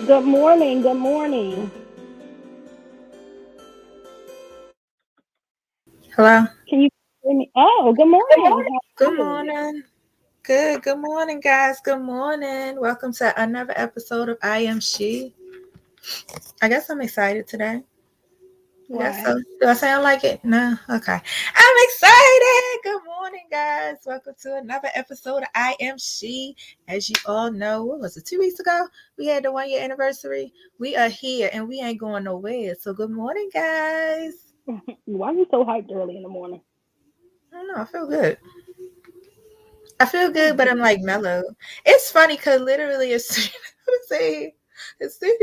Good morning. Good morning. Hello. Can you hear me? Oh, good morning. Good morning. Good morning, guys. Good morning. Welcome to another episode of I.Am.She. I guess I'm excited today. I guess so. Why? Do I sound like it? No? Okay. I'm excited. Good morning, guys. Welcome to another episode of I.Am.She. As you all know, what was it, 2 weeks ago? We had the 1 year anniversary. We are here and we ain't going nowhere. So good morning, guys. Why are you so hyped early in the morning? I don't know. I feel good. But I'm like mellow. It's funny because literally as soon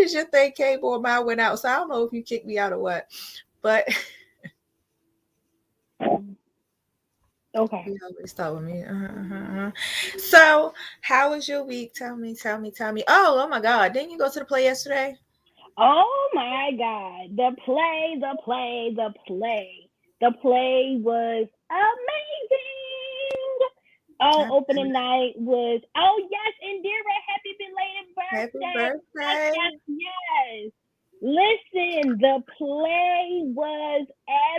as your thing came on, mine went out. So I don't know if you kicked me out or what. But Okay. you always start with me. So how was your week? Tell me. Oh my God. Didn't you go to the play yesterday? Oh my God. The play was amazing. Oh, opening night was, yes, Indira, happy Happy belated birthday. birthday. Yes. Listen, the play was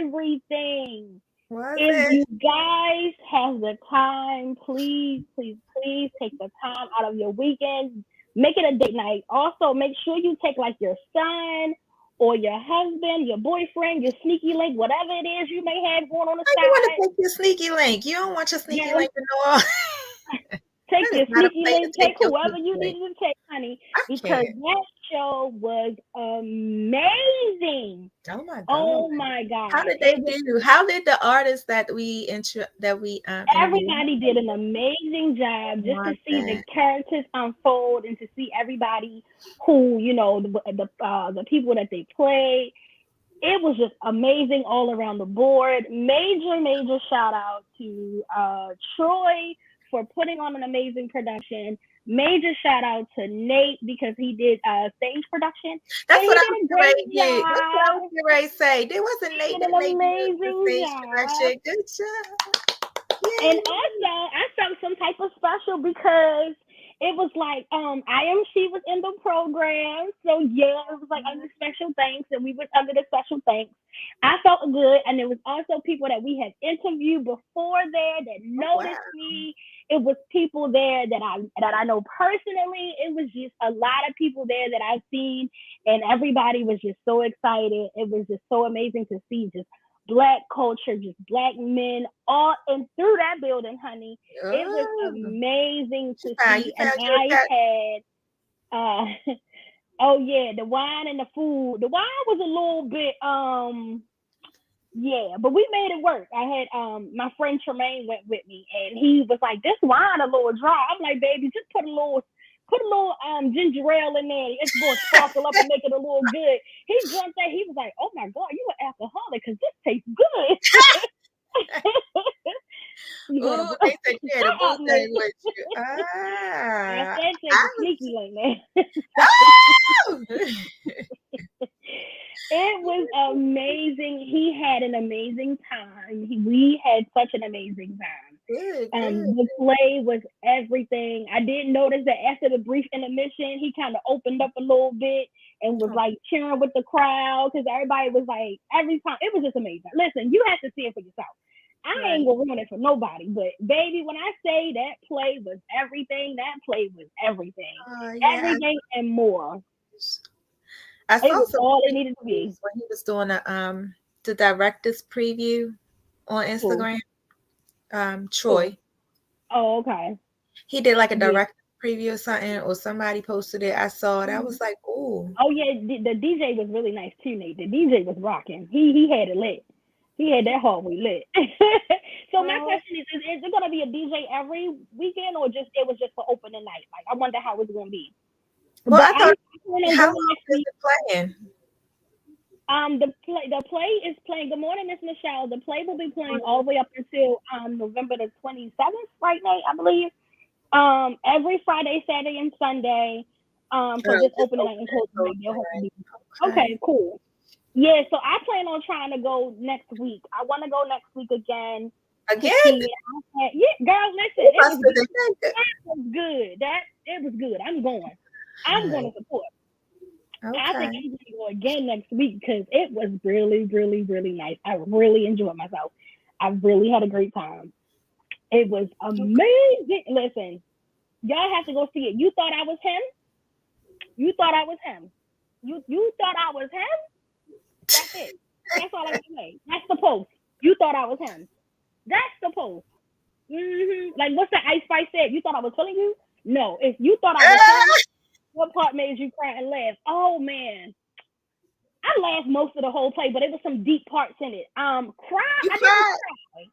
everything. Was If it? you guys have the time, please take the time out of your weekend. Make it a date night. Also, make sure you take like your son or your husband, your boyfriend, your sneaky link, whatever it is you may have going on the You want side. to take your sneaky link. You don't want your sneaky Yes. link to know. Take That is your not a sneaky play to link, take take your whoever sneaky you link. needed to take, honey, I because can't. that show was amazing. Oh my God. Oh my How God. did they do? How did the artists that we interviewed interviewed? Everybody did an amazing job just to Want see the that? characters unfold and to see everybody who, the people that they played. It was just amazing all around the board. Major shout out to Troy for putting on an amazing production. Major shout out to Nate because he did stage production. And That's he what I did was a getting ready great to do. That's what I job. was getting ready to say. There wasn't He Nate did that an made the amazing stage job. production. Good job. And Yay. also, I felt some type of special because it was like I.Am.She was in the program. So, yeah, it was like under special thanks, and we were under the special thanks. I felt good, and there was also people that we had interviewed before there that Oh, wow. noticed me. It was people there that I know personally. It was just a lot of people there that I've seen, and everybody was just so excited. It was just so amazing to see just Black culture, just Black men, all and through that building, honey. It was Oh, amazing to you see. And found your I cat. had oh yeah, the wine and the food. The wine was a little bit yeah, but we made it work. I had my friend Tremaine went with me and he was like, this wine a little dry. I'm like, baby, just put a little ginger ale in there. It's gonna sparkle up and make it a little good. He drank that. He was like, oh my God, you an alcoholic because this tastes good. Oh, they said you had a Shut boo up, Nate. thing with you. I Ah, said take I the sneaky link, man. was. It was amazing. He had an amazing time. We had such an amazing time. Good. The play was everything. I did notice that after the brief intermission, he kind of opened up a little bit and was like cheering with the crowd because everybody was like, every time, it was just amazing. Listen, you have to see it for yourself. I ain't gonna ruin it for nobody, but baby, when I say that play was everything, that play was everything. Yeah. Everything and more. I It saw was some all it needed to be. when he was doing the director's preview on Cool. Instagram. Cool. Troy. Oh, okay. He did like a Yeah. director preview or something, or somebody posted it. I saw it. I was like, "Ooh." Oh yeah, the DJ was really nice too, Nate. The DJ was rocking. He had it lit. He had that hallway lit. So my question is it gonna be a DJ every weekend or just it was just for opening night? Like I wonder how it's gonna be. Well, But I I'm thought, planning on how going long next is week. it playing? The play is playing. Good morning, Miss Michelle. The play will be playing all the way up until November the 27th, right, Nate? I believe. Every Friday, Saturday, and Sunday. For just Just opening night and closing night, they'll have to be. Okay. Okay, cool. Yeah, so I plan on trying to go next week. I want to go next week again to see it. Yeah, girl, listen, it was good. That was good. It was good. I'm going to support. I think Okay. I'm going to go again next week because it was really, really, really nice. I really enjoyed myself. I really had a great time. It was amazing. Listen, y'all have to go see it. You thought I was him? You thought I was him? You thought I was him? That's it. That's all I got to say. That's the post. You thought I was him. That's the post. Like what's the Ice Spice said? You thought I was feeling you? No, if you thought I was him, what part made you cry and laugh? Oh man, I laughed most of the whole play, but it was some deep parts in it. Cry? You I didn't cried? cry.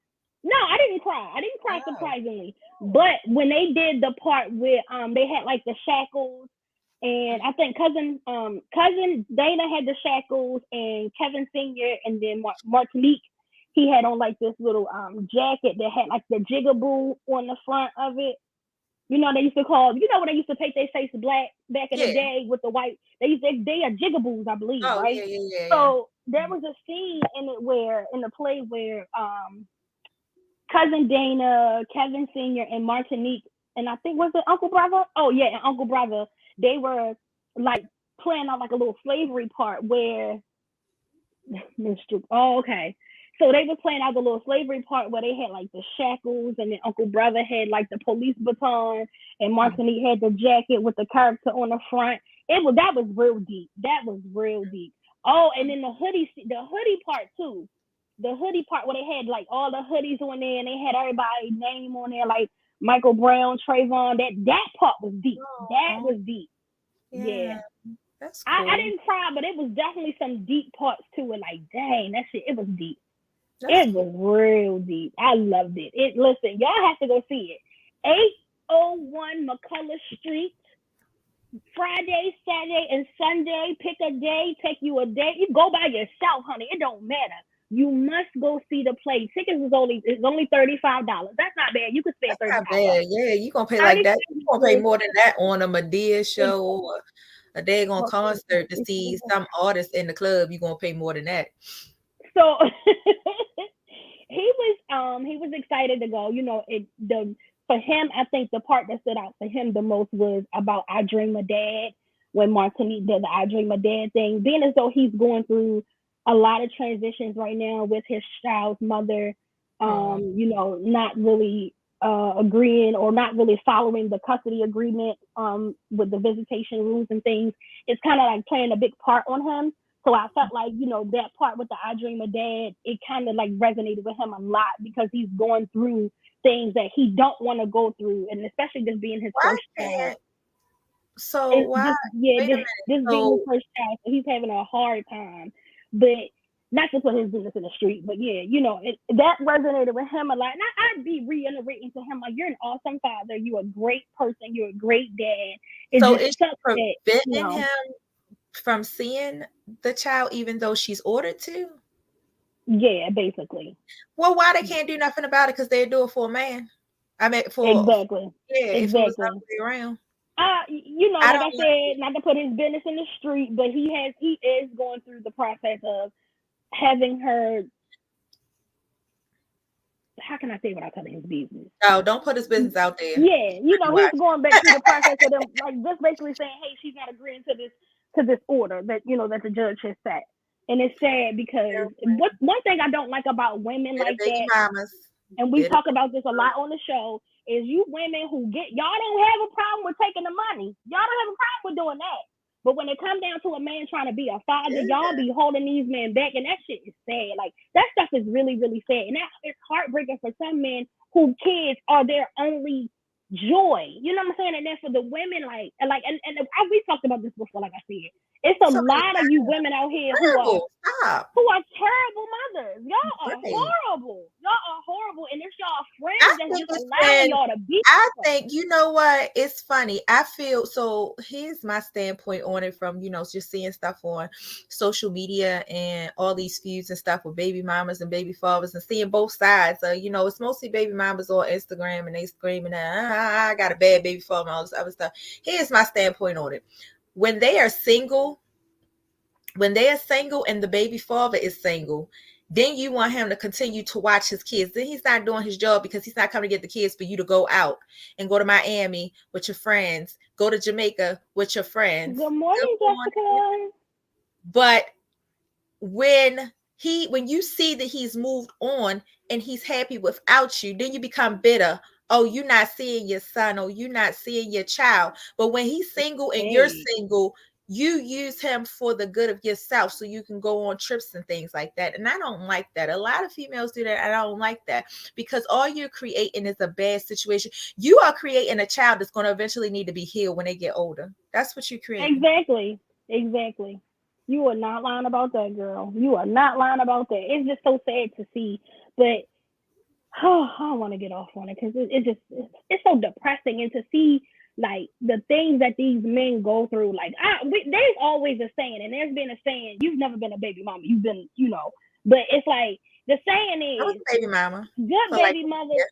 No, I didn't cry. I didn't cry Oh. surprisingly. But when they did the part where they had like the shackles, and I think cousin Dana had the shackles, and Kevin Senior, and then Martinique, he had on like this little jacket that had like the jigaboo on the front of it. You know, they used to call, you know, when they used to paint their face black back in the Yeah. day with the white, they are jigaboos, I believe, Oh, right? yeah, yeah, yeah, yeah. So there was a scene in it where, in the play where cousin Dana, Kevin Senior, and Martinique, and I think was it Uncle Brother? Oh yeah, and Uncle Brother, they were like playing out like a little slavery part where Mr. Oh, okay. So they were playing out the little slavery part where they had like the shackles, and then Uncle Brother had like the police baton, and Martinique had the jacket with the character on the front. That was real deep. That was real deep. Oh, and then the hoodie part too. The hoodie part where they had like all the hoodies on there, and they had everybody's name on there, like Michael Brown, Trayvon. That part was deep. That Oh, was deep. yeah, Yeah. that's I cool. didn't cry, but it was definitely some deep parts to it. Like, dang, that shit, it was deep. That's It cool. was real deep. I loved it. Listen, y'all have to go see it. 801 McCullough Street, Friday, Saturday, and Sunday. Pick a day, take you a day. You go by yourself, honey. It don't matter. You must go see the play. Tickets is only $35. That's not bad. You could spend That's not $35. bad. Yeah, you gonna pay like that. You gonna pay $35. more than that on a Madea show or a daggone Well, concert to see some artist in the club. You gonna pay more than that. so he was excited to go. You know, for him, I think the part that stood out for him the most was about I Dream of Dad, when Martinique did the I Dream of Dad thing, being as though he's going through a lot of transitions right now with his child's mother, Oh, you know, not really agreeing or not really following the custody agreement with the visitation rules and things. It's kind of like playing a big part on him. So I felt like, you know, that part with the I Dream of Dad, it kind of like resonated with him a lot because he's going through things that he don't want to go through, and especially this being his why first child. can't? So It's why? just, yeah, Wait a minute. this being his So first child, so he's having a hard time. But not to put his business in the street, but yeah, you know, that resonated with him a lot. And I'd be reiterating to him, like, you're an awesome father. You're a great person. You're a great dad. It so just is she sucks that, you preventing know, him from seeing the child even though she's ordered to? yeah, basically. Well, why they can't do nothing about it? Because they do it for a man. I mean, Exactly. yeah, if it was the other Exactly. way around. You know, I like don't I said, not to put his business in the street, but he is going through the process of having her. How can I say without telling his business? no, don't put his business out there. Yeah, you know, he's Watch. going back through the process of them, like just basically saying, hey, she's not agreeing to this order that that the judge has set. And it's sad because one thing I don't like about women They're the like baby that, mamas. and we They're the talk baby about this a lot mamas. on the show, is you women who y'all don't have a problem with taking the money. Y'all don't have a problem with doing that. But when it comes down to a man trying to be a father, y'all Yeah. be holding these men back, and that shit is sad. Like that stuff is really, really sad, and that it's heartbreaking for some men who kids are their only joy. You know what I'm saying? And then for the women, we talked about this before. Like I said, it's a So many lot of you women out here who are terrible. Stop. terrible mothers. Y'all are Right. horrible. Y'all are horrible. And it's y'all I friends that's think just it's allowing when y'all to be I this way. think, you know what? It's funny. I feel so. Here's my standpoint on it from, just seeing stuff on social media and all these feuds and stuff with baby mamas and baby fathers and seeing both sides. It's mostly baby mamas on Instagram and they screaming that I got a bad baby father and all this other stuff. Here's my standpoint on it. When they are single and the baby father is single, then you want him to continue to watch his kids. Then he's not doing his job because he's not coming to get the kids for you to go out and go to Miami with your friends, go to Jamaica with your friends. Good morning, Jessica. But when you see that he's moved on and he's happy without you, then you become bitter. Oh, you're not seeing your son, or you're not seeing your child. But when he's single and you're single, you use him for the good of yourself so you can go on trips and things like that. And I don't like that. A lot of females do that. I don't like that, because all you're creating is a bad situation. You are creating a child that's going to eventually need to be healed when they get older. That's what you create. Exactly. You are not lying about that, girl. You are not lying about that. It's just so sad to see. But I don't want to get off on it because it's so depressing, and to see like the things that these men go through. Like there's always a saying, and there's been a saying, you've never been a baby mama, you've been, but it's like the saying is, I was a baby mama. Good baby mothers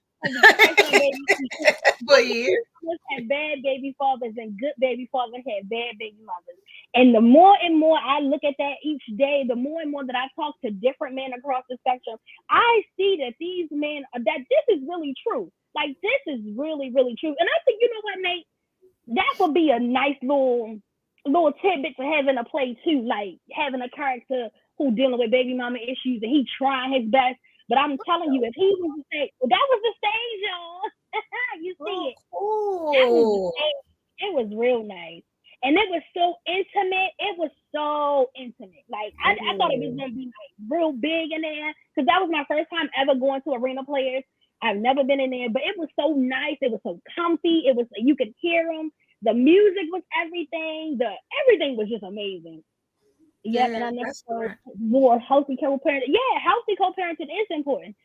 have bad baby fathers, and good baby fathers have bad baby mothers. And the more and more I look at that each day, the more and more that I talk to different men across the spectrum, I see that these men, that this is really true. Like, this is really, really true. And I think, you know what, Nate? That would be a nice little tidbit to have in a play too, like having a character who dealing with baby mama issues and he trying his best. But I'm telling you, if he was to say, well, that was the stage, y'all. You see it. Cool. That was the stage. It was real nice. And it was so intimate. It was so intimate. Like, I thought it was going to be like real big in there, because that was my first time ever going to Arena Players. I've never been in there, but it was so nice. It was so comfy. It was, you could hear them. The music was everything. Everything was just amazing. Yep, and I never more healthy co-parenting. Yeah, healthy co-parenting is important.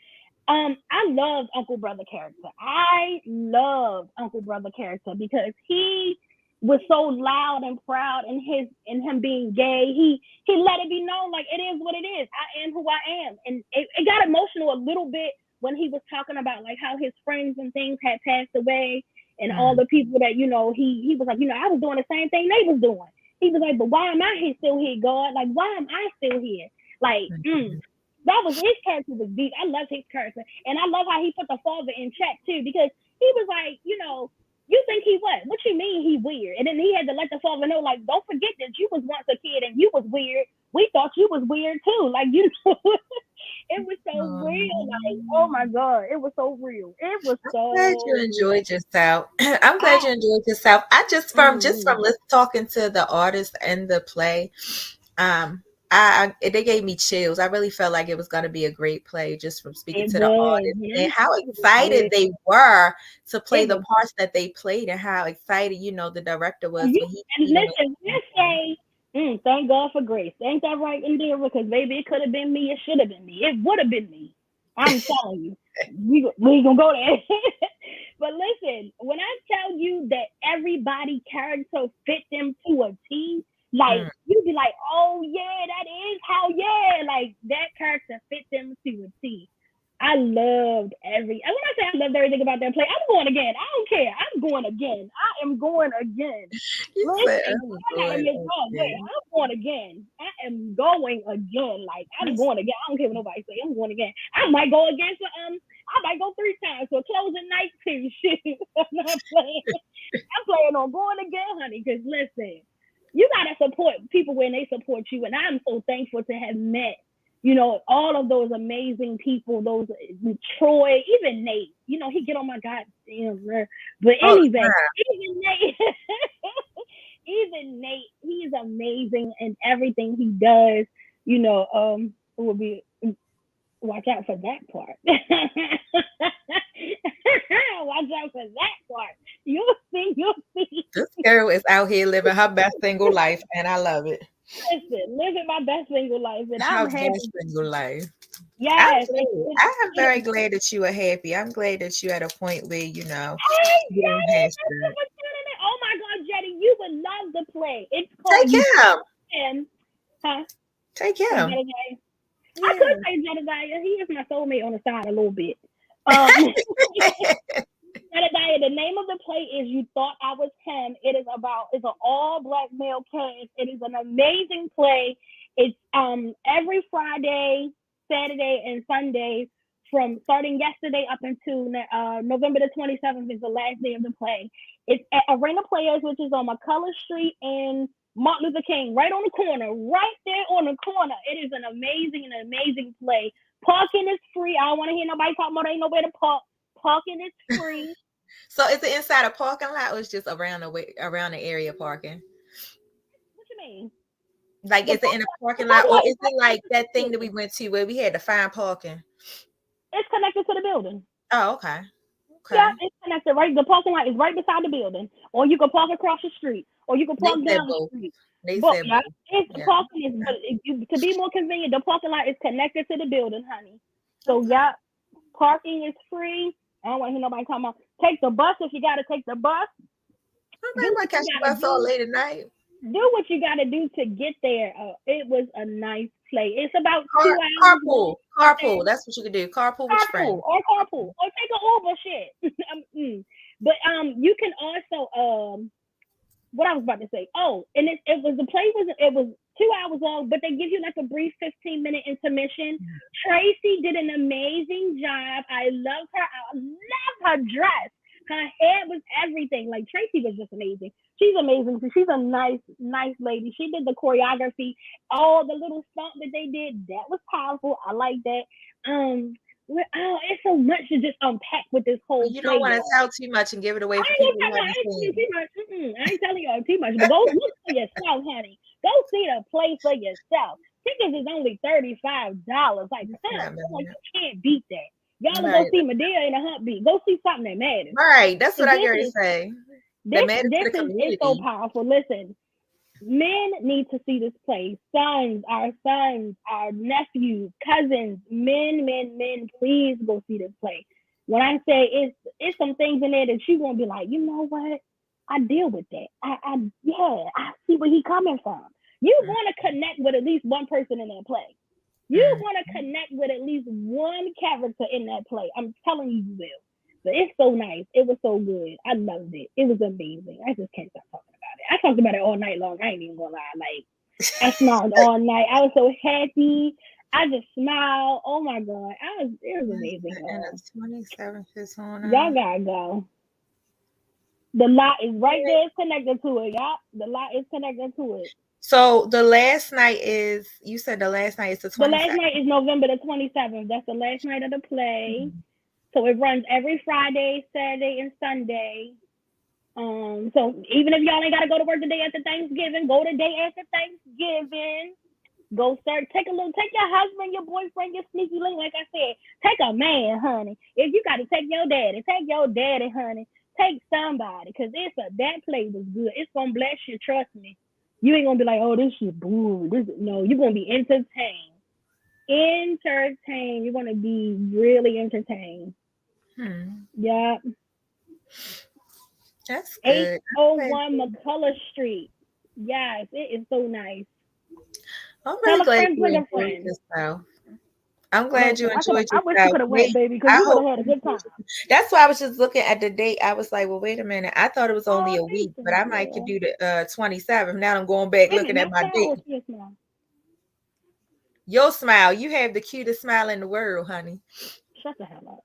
I loved Uncle Brother character. I loved Uncle Brother character because he was so loud and proud in him being gay. He let it be known, like, it is what it is. I am who I am. And it got emotional a little bit when he was talking about like how his friends and things had passed away, and all the people that, he was like, I was doing the same thing they was doing. He was like, but why am I still here, God? Like, why am I still here? Like, that was, his character was deep. I love his character. And I love how he put the father in check too, because he was like, you think he what? What you mean he weird? And then he had to let the father know, like, don't forget that you was once a kid and you was weird. We thought you was weird too. Like, it was so real. Like, oh my God, it was so real. It was so. I'm glad you enjoyed yourself. I'm glad you enjoyed yourself. I just from talking to the artist and the play, they gave me chills. I really felt like it was going to be a great play just from speaking to the artist and how excited they were to play the parts that they played, and how excited, the director was. And listen, let's say, thank God for grace. Ain't that right, Indira? Because baby, it could have been me. It should have been me. It would have been me. I'm telling you. We gonna go there. But listen, when I tell you that everybody character fit them to a T, like, you'd be like, oh yeah, that is how, like, that character fit them to a T. I loved and when I say I loved everything about that play, I'm going again. I don't care. I'm going again. I am going again. I'm going again. I am going again. Like, I'm going again. I don't care what nobody say. I'm going again. I might go again for I might go 3 times for closing night too. Shit. I'm not playing. I'm planning on going again, honey. Because listen, you gotta support people when they support you, and I'm so thankful to have met, all of those amazing people, those Troy, even Nate, he get on my goddamn nerve. But anyway, even Nate, he is amazing in everything he does. It will be, watch out for that part. Watch out for that part. You'll see. This girl is out here living her best single life, and I love it. Listen, living my best single life, and I'm happy. Single life. Yes, I'm very glad that you are happy. I'm glad that you at a point where you don't have to. Oh my God, Jetty, you would love the play. It's called Take him. Huh? Take him. I could say Jedediah. He is my soulmate on the side a little bit. Jedediah, the name of the play is You Thought I Was Him. It's an all Black male cast. It is an amazing play. It's every Friday Saturday and Sunday from starting yesterday up until November the 27th is the last day of the play. It's at Arena Players, which is on McCullough Street and Martin Luther King, right on the corner, right there on the corner. It is an amazing play. Parking is free. I don't want to hear nobody talking about ain't nowhere to park. Parking is free. So is it inside a parking lot or is just around the area parking? What you mean? Like, is it in a parking lot or is it like that thing that we went to where we had to find parking? It's connected to the building. Oh, okay. Yeah, it's connected, right? The parking lot is right beside the building. Or you can park across the street. Or you can park down the street. They said yeah, parking is, but to be more convenient, the parking lot is connected to the building, honey. So, yeah, parking is free. I don't want to hear nobody talking about take the bus if you got to take the bus. I might catch the bus all late at night. Do what you got to do to get there. It was a nice play. It's about 2 hours. Carpool. That's what you can do. Carpool with your friends. Or take an Uber. Shit. But you can also what I was about to say. Oh, and it was the play was 2 hours long, but they give you like a brief 15-minute intermission. Tracy did an amazing job. I love her. I love her dress. Her hair was everything. Like, Tracy was just amazing. She's amazing. She's a nice lady. She did the choreography, all the little stuff that they did. That was powerful. I like that. It's so much to just unpack with this whole. You don't want to tell too much and give it away for people who haven't seen. I ain't telling y'all too much, but go look for yourself, honey. Go see the play for yourself. Tickets is only $35. Like, you can't beat that. Y'all go see Medea in a Humpbeat. Go see something that matters. Right. That's what I heard to say. This is so powerful. Listen, men need to see this play. Our sons, our nephews, cousins, men, please go see this play. When I say it's some things in there that you're gonna be like, you know what? I deal with that. I see where he's coming from. You want to connect with at least one person in that play. You want to connect with at least one character in that play. I'm telling you, you will. But it's so nice. It was so good. I loved it. It was amazing. I just can't stop talking about it. I talked about it all night long. I ain't even gonna lie. Like, I smiled all night. I was so happy. I just smiled. Oh my God. It was amazing. And the 27th is on. Y'all gotta go. The lot is right there. It's connected to it, y'all. The lot is connected to it. So the last night is, you said the last night is the 27th. The last night is November the 27th. That's the last night of the play. So it runs every Friday, Saturday, and Sunday. So even if y'all ain't got to go to work the day after Thanksgiving, go the day after Thanksgiving. Go take your husband, your boyfriend, your sneaky link. Like I said, take a man, honey. If you got to take your daddy, honey. Take somebody, because that play was good. It's going to bless you, trust me. You ain't going to be like, oh, this shit boo. No, you're going to be entertained. You're going to be really entertained. Yeah. That's good. 801 McCullough Street. Yes, it is so nice. I'm really glad you enjoyed yourself. I'm glad you enjoyed yourself. I wish you could have went, baby, because you would have had a good time. That's why I was just looking at the date. I was like, well, wait a minute. I thought it was only a week, but I might could do the 27th. Now I'm going back looking at my date. Your smile. You have the cutest smile in the world, honey. Shut the hell up.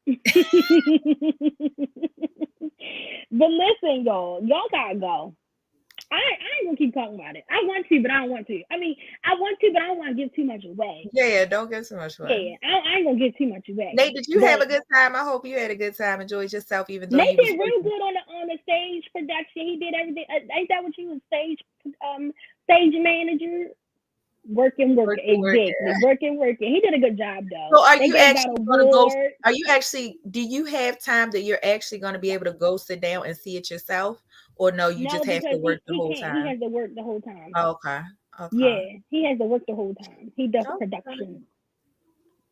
But listen, y'all gotta go. I ain't gonna keep talking about it. I want to, but I don't want to. I mean, I want to, but I don't want to give too much away. Yeah, don't give too much away. Yeah, I ain't gonna give too much away. Nate, did you have a good time? I hope you had a good time. Enjoyed yourself, even though Nate did real good on the stage production. He did everything. Ain't that what you was stage manager? Working. He did a good job though. So are you actually going to go? Are you actually? Do you have time that you're actually going to be able to go sit down and see it yourself, or no? You just have to work the whole time. He has to work the whole time. Oh, okay. Yeah, he has to work the whole time. He does production.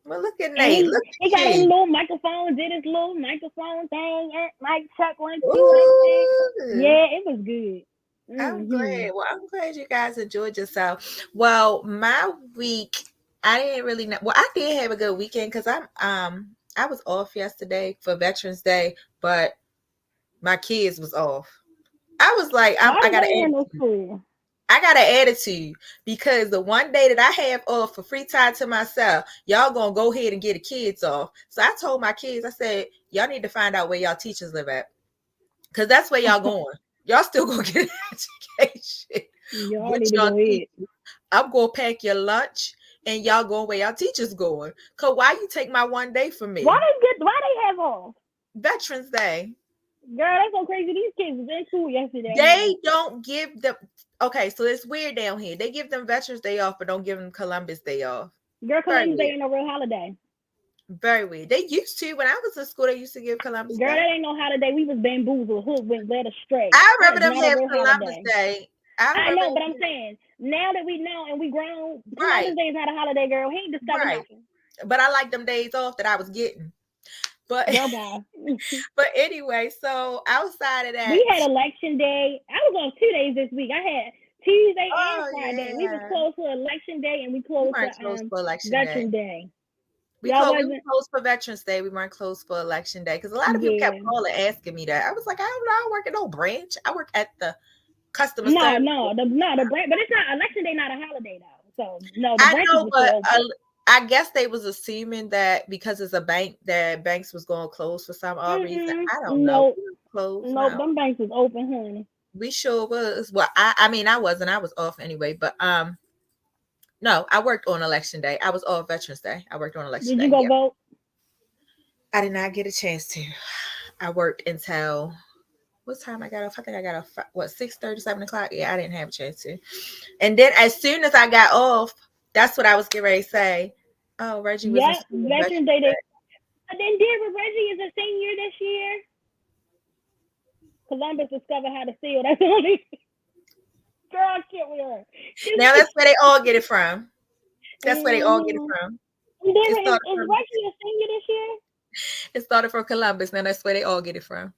Well, look at Nate. He got his little microphone. Did his little microphone thing. Mic check 1 2. Yeah, it was good. I'm glad. Well, I'm glad you guys enjoyed yourself. Well, my week, I didn't really know. Well, I did have a good weekend because I was off yesterday for Veterans Day, but my kids was off. I was like, I gotta ask you. I got an attitude because the one day that I have off for free time to myself, y'all gonna go ahead and get the kids off. So I told my kids, I said, y'all need to find out where y'all teachers live at. Because that's where y'all going. Y'all still gonna get an education. Y'all With need to y'all go ahead. teachers. I'm gonna pack your lunch and y'all going where y'all teachers going. Cause why you take my one day from me? Why they have off? Veterans Day. Girl, that's so crazy. These kids was in school yesterday. They don't give them. Okay, so it's weird down here. They give them Veterans Day off, but don't give them Columbus Day off. Girl, Very Columbus Day weird. ain't no real holiday. Very weird. They used to when I was in school. They used to give Columbus Girl, Day. that ain't no holiday. We was bamboozled, hoodwinked, led astray. I That remember is them not a have real Columbus holiday. Day. I I remember. know, but I'm saying now that we know and we grown, Right. Columbus Day is not a holiday, girl. He ain't discovered Right. nothing. But I like them days off that I was getting. But Girl, bye. but anyway, so outside of that, We had election day. I was on 2 days this week. I had Tuesday and Friday. We was yeah, closed for election day and we we closed weren't closed for for election day. Veteran Day. We Y'all were wasn't? closed for Veterans Day. We weren't closed for election day because a lot of people kept Yeah. calling asking me that. I was like, I don't know. I don't work at no branch. I work at the customer No, service. the branch, but it's not election day. Not a holiday though. So no, the I branches know, were but still open. I guess they was assuming that because it's a bank that banks was going to close for some odd reason. I don't know. Nope. We were closed Nope. now. Them banks was open, honey. We sure was. Well, I mean, I wasn't. I was off anyway. But no, I worked on election day. I was off Veterans Day. I worked on election Did you day. go Yeah, vote? I did not get a chance to. I worked until what time I got off? I think I got off 6:30, 7 o'clock. Yeah, I didn't have a chance to. And then as soon as I got off, that's what I was getting ready to say. Oh, Reggie was in Yeah, school. Veterans Day. Then dear Reggie is a senior this year. Columbus discovered how to steal. That's the only girl I can't with her. Now that's where they all get it from. That's where they all get it Mm-hmm. from. Is From, Reggie a senior this year? it started from Columbus. Now that's where they all get it from.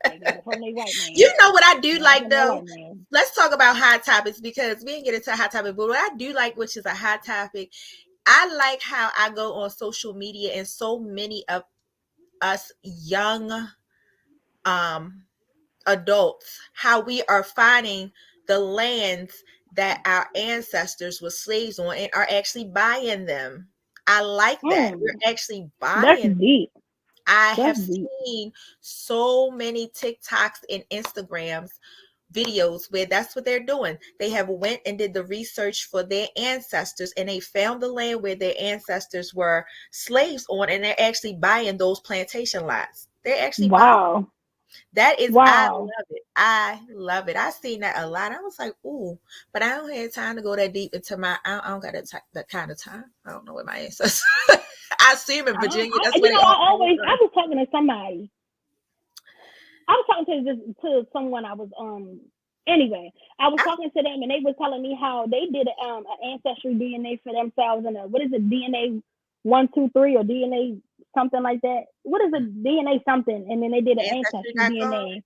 They got it from their white man. You know what I do like From though? white man. Let's talk about hot topics because we didn't get into a hot topic, but what I do like, which is a hot topic, I like how I go on social media and so many of us young adults, how we are finding the lands that our ancestors were slaves on and are actually buying them. I like that. We're actually That's buying. deep. I have That's deep. seen so many TikToks and Instagrams videos where that's what they're doing. They have went and did the research for their ancestors and they found the land where their ancestors were slaves on and they're actually buying those plantation lots. They're actually buying. That is, I Wow. love it. I love it. I seen that a lot. I was like, ooh, but I don't have time to go that deep into I don't got that kind of time. I don't know what my ancestors. I see them in Virginia. That's where they all came from. I was talking to somebody. I was talking to someone. Anyway, I was talking to them and they were telling me how they did an ancestry DNA for themselves and what is it, DNA 123 or DNA something like that. What is it, DNA something? And then they did an ancestry DNA.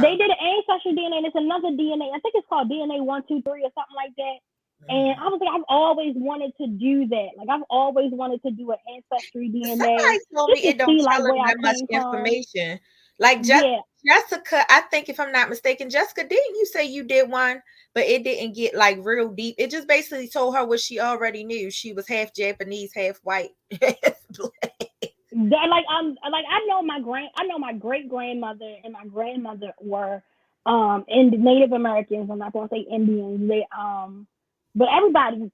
They did an ancestry DNA and it's another DNA. I think it's called DNA 123 or something like that. And I was like, I've always wanted to do that. Like I've always wanted to do an ancestry DNA. Somebody told me it don't tell them that much information. Like Jessica, I think if I'm not mistaken, Jessica, didn't you say you did one, but it didn't get like real deep? It just basically told her what she already knew. She was half Japanese, half white. I know my great grandmother and my grandmother were Native Americans. I'm not gonna say Indians. But everybody,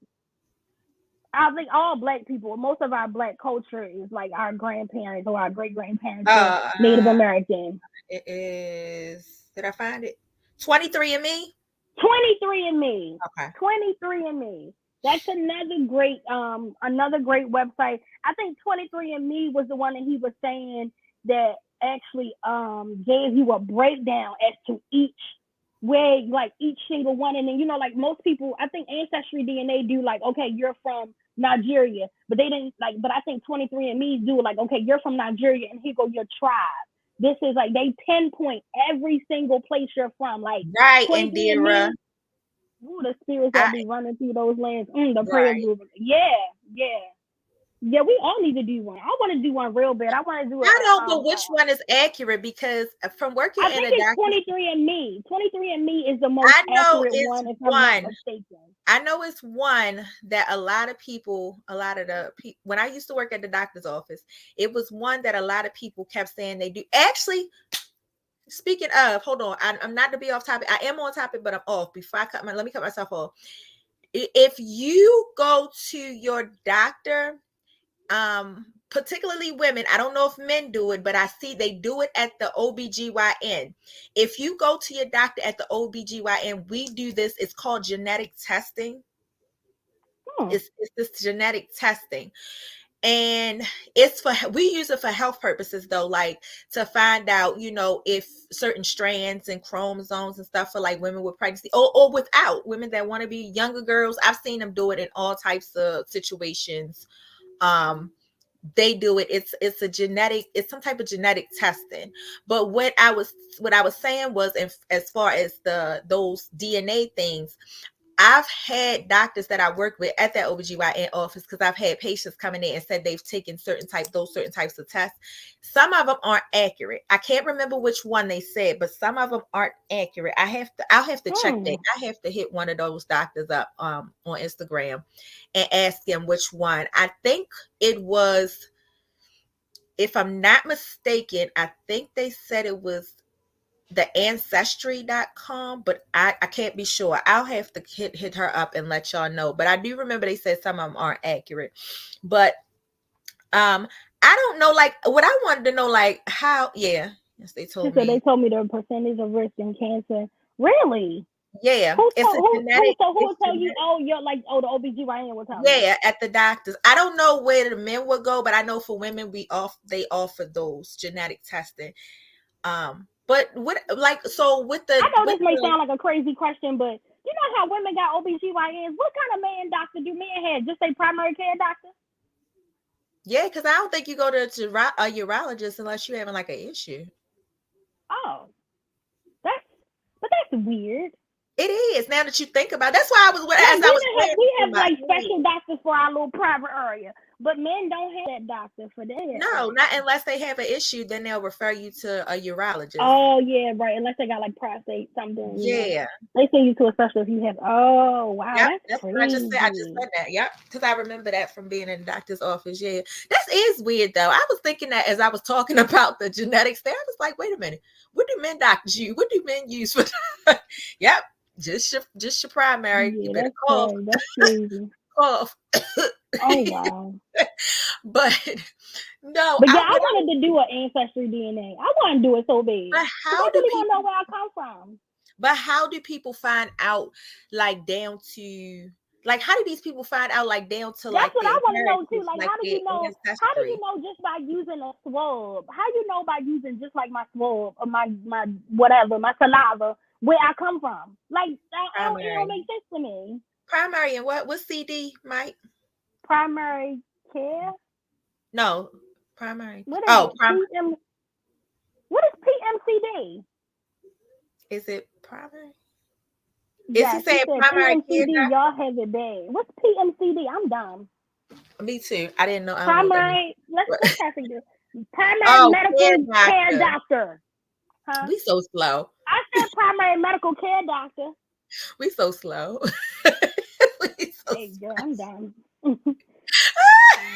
I think all Black people, most of our Black culture is like our grandparents or our great grandparents were Native American. It is. Did I find it? 23andMe. 23andMe. Okay. 23andMe. That's another great website. I think 23andMe was the one that he was saying that actually gave you a breakdown as to each way, like each single one. And then, like most people, I think Ancestry DNA do like, okay, you're from Nigeria, but they didn't like, but I think 23andMe do like, okay, you're from Nigeria and here go your tribe. This is like, they pinpoint every single place you're from. Like, right, Indira. Ooh, the spirits that be running through those lands. The prayers. Yeah. Yeah, we all need to do one. I want to do one real bad. I want to do I don't know which one is accurate because from working I in think a it's doctor's, 23andMe. 23andMe is the most I know accurate it's one, if I'm not one. mistaken. I know it's one that a lot of people, when I used to work at the doctor's office, it was one that a lot of people kept saying they do. Actually, speaking of, hold on, I'm not to be off topic. I am on topic, but I'm off. Before let me cut myself off. If you go to your doctor, particularly women, I don't know if men do it, but I see they do it at the OBGYN. If you go to your doctor at the OBGYN, we do this. It's called genetic testing. It's this genetic testing. And we use it for health purposes though, like to find out, if certain strands and chromosomes and stuff for like women with pregnancy or without, women that want to be younger girls. I've seen them do it in all types of situations. They do it. It's some type of genetic testing. But what I was saying was, as far as those DNA things, I've had doctors that I work with at that OBGYN office, because I've had patients coming in and said they've taken certain types of tests. Some of them aren't accurate. I can't remember which one they said, but some of them aren't accurate. I'll have to check that. I have to hit one of those doctors up on Instagram and ask them which one. I think it was, if I'm not mistaken, I think they said it was the ancestry.com, but I can't be sure. I'll have to hit her up and let y'all know. But I do remember they said some of them aren't accurate. But I don't know, like what I wanted to know, like how, yes, they told me. They told me the percentage of risk in cancer. Really? Yeah. Who will tell you, the OBGYN will tell you? Yeah, at the doctors. I don't know where the men will go, but I know for women they offer those genetic testing. But with the, I know this may sound like a crazy question, but you know how women got OBGYNs? What kind of man doctor do men have? Just a primary care doctor? Yeah, because I don't think you go to a urologist unless you're having like an issue. Oh, that's weird. It is, now that you think about it. That's why we have like special doctors for our little private area, but men don't have that doctor for that. No, not unless they have an issue, then they'll refer you to a urologist. Oh yeah, right. Unless they got like prostate something. Yeah. They send you to a specialist if you have. Oh wow, yep, that's crazy. What I just said that. Yep, because I remember that from being in the doctor's office. Yeah, that is weird though. I was thinking that as I was talking about the genetics there, I was like, wait a minute, what do men doctors use? What do men use for? Yep, just your primary. Yeah, you better cough. That's crazy. Cough. Oh wow. But no, but yeah, I wanted to do an ancestry DNA. I want to do it so bad. But how do people know where I come from? But how do people find out, like down to, like how do these people find out, like down to, like? That's what I want to know too. Like how do you know? How do you know just by using a swab? How do you know by using just like my swab or my whatever, my saliva, where I come from? Like it don't make sense to me. Primary and what's CD, Mike? Primary care? No, primary. What is what is PMCD? Is it primary? Yes, is he saying primary PMCD, care? Y'all have it bad. What's PMCD? I'm dumb. Me too. I didn't know. Primary. Let's try to do primary medical care doctor. Huh? We so slow. I said primary medical care doctor. We so slow. Girl, I'm dumb. As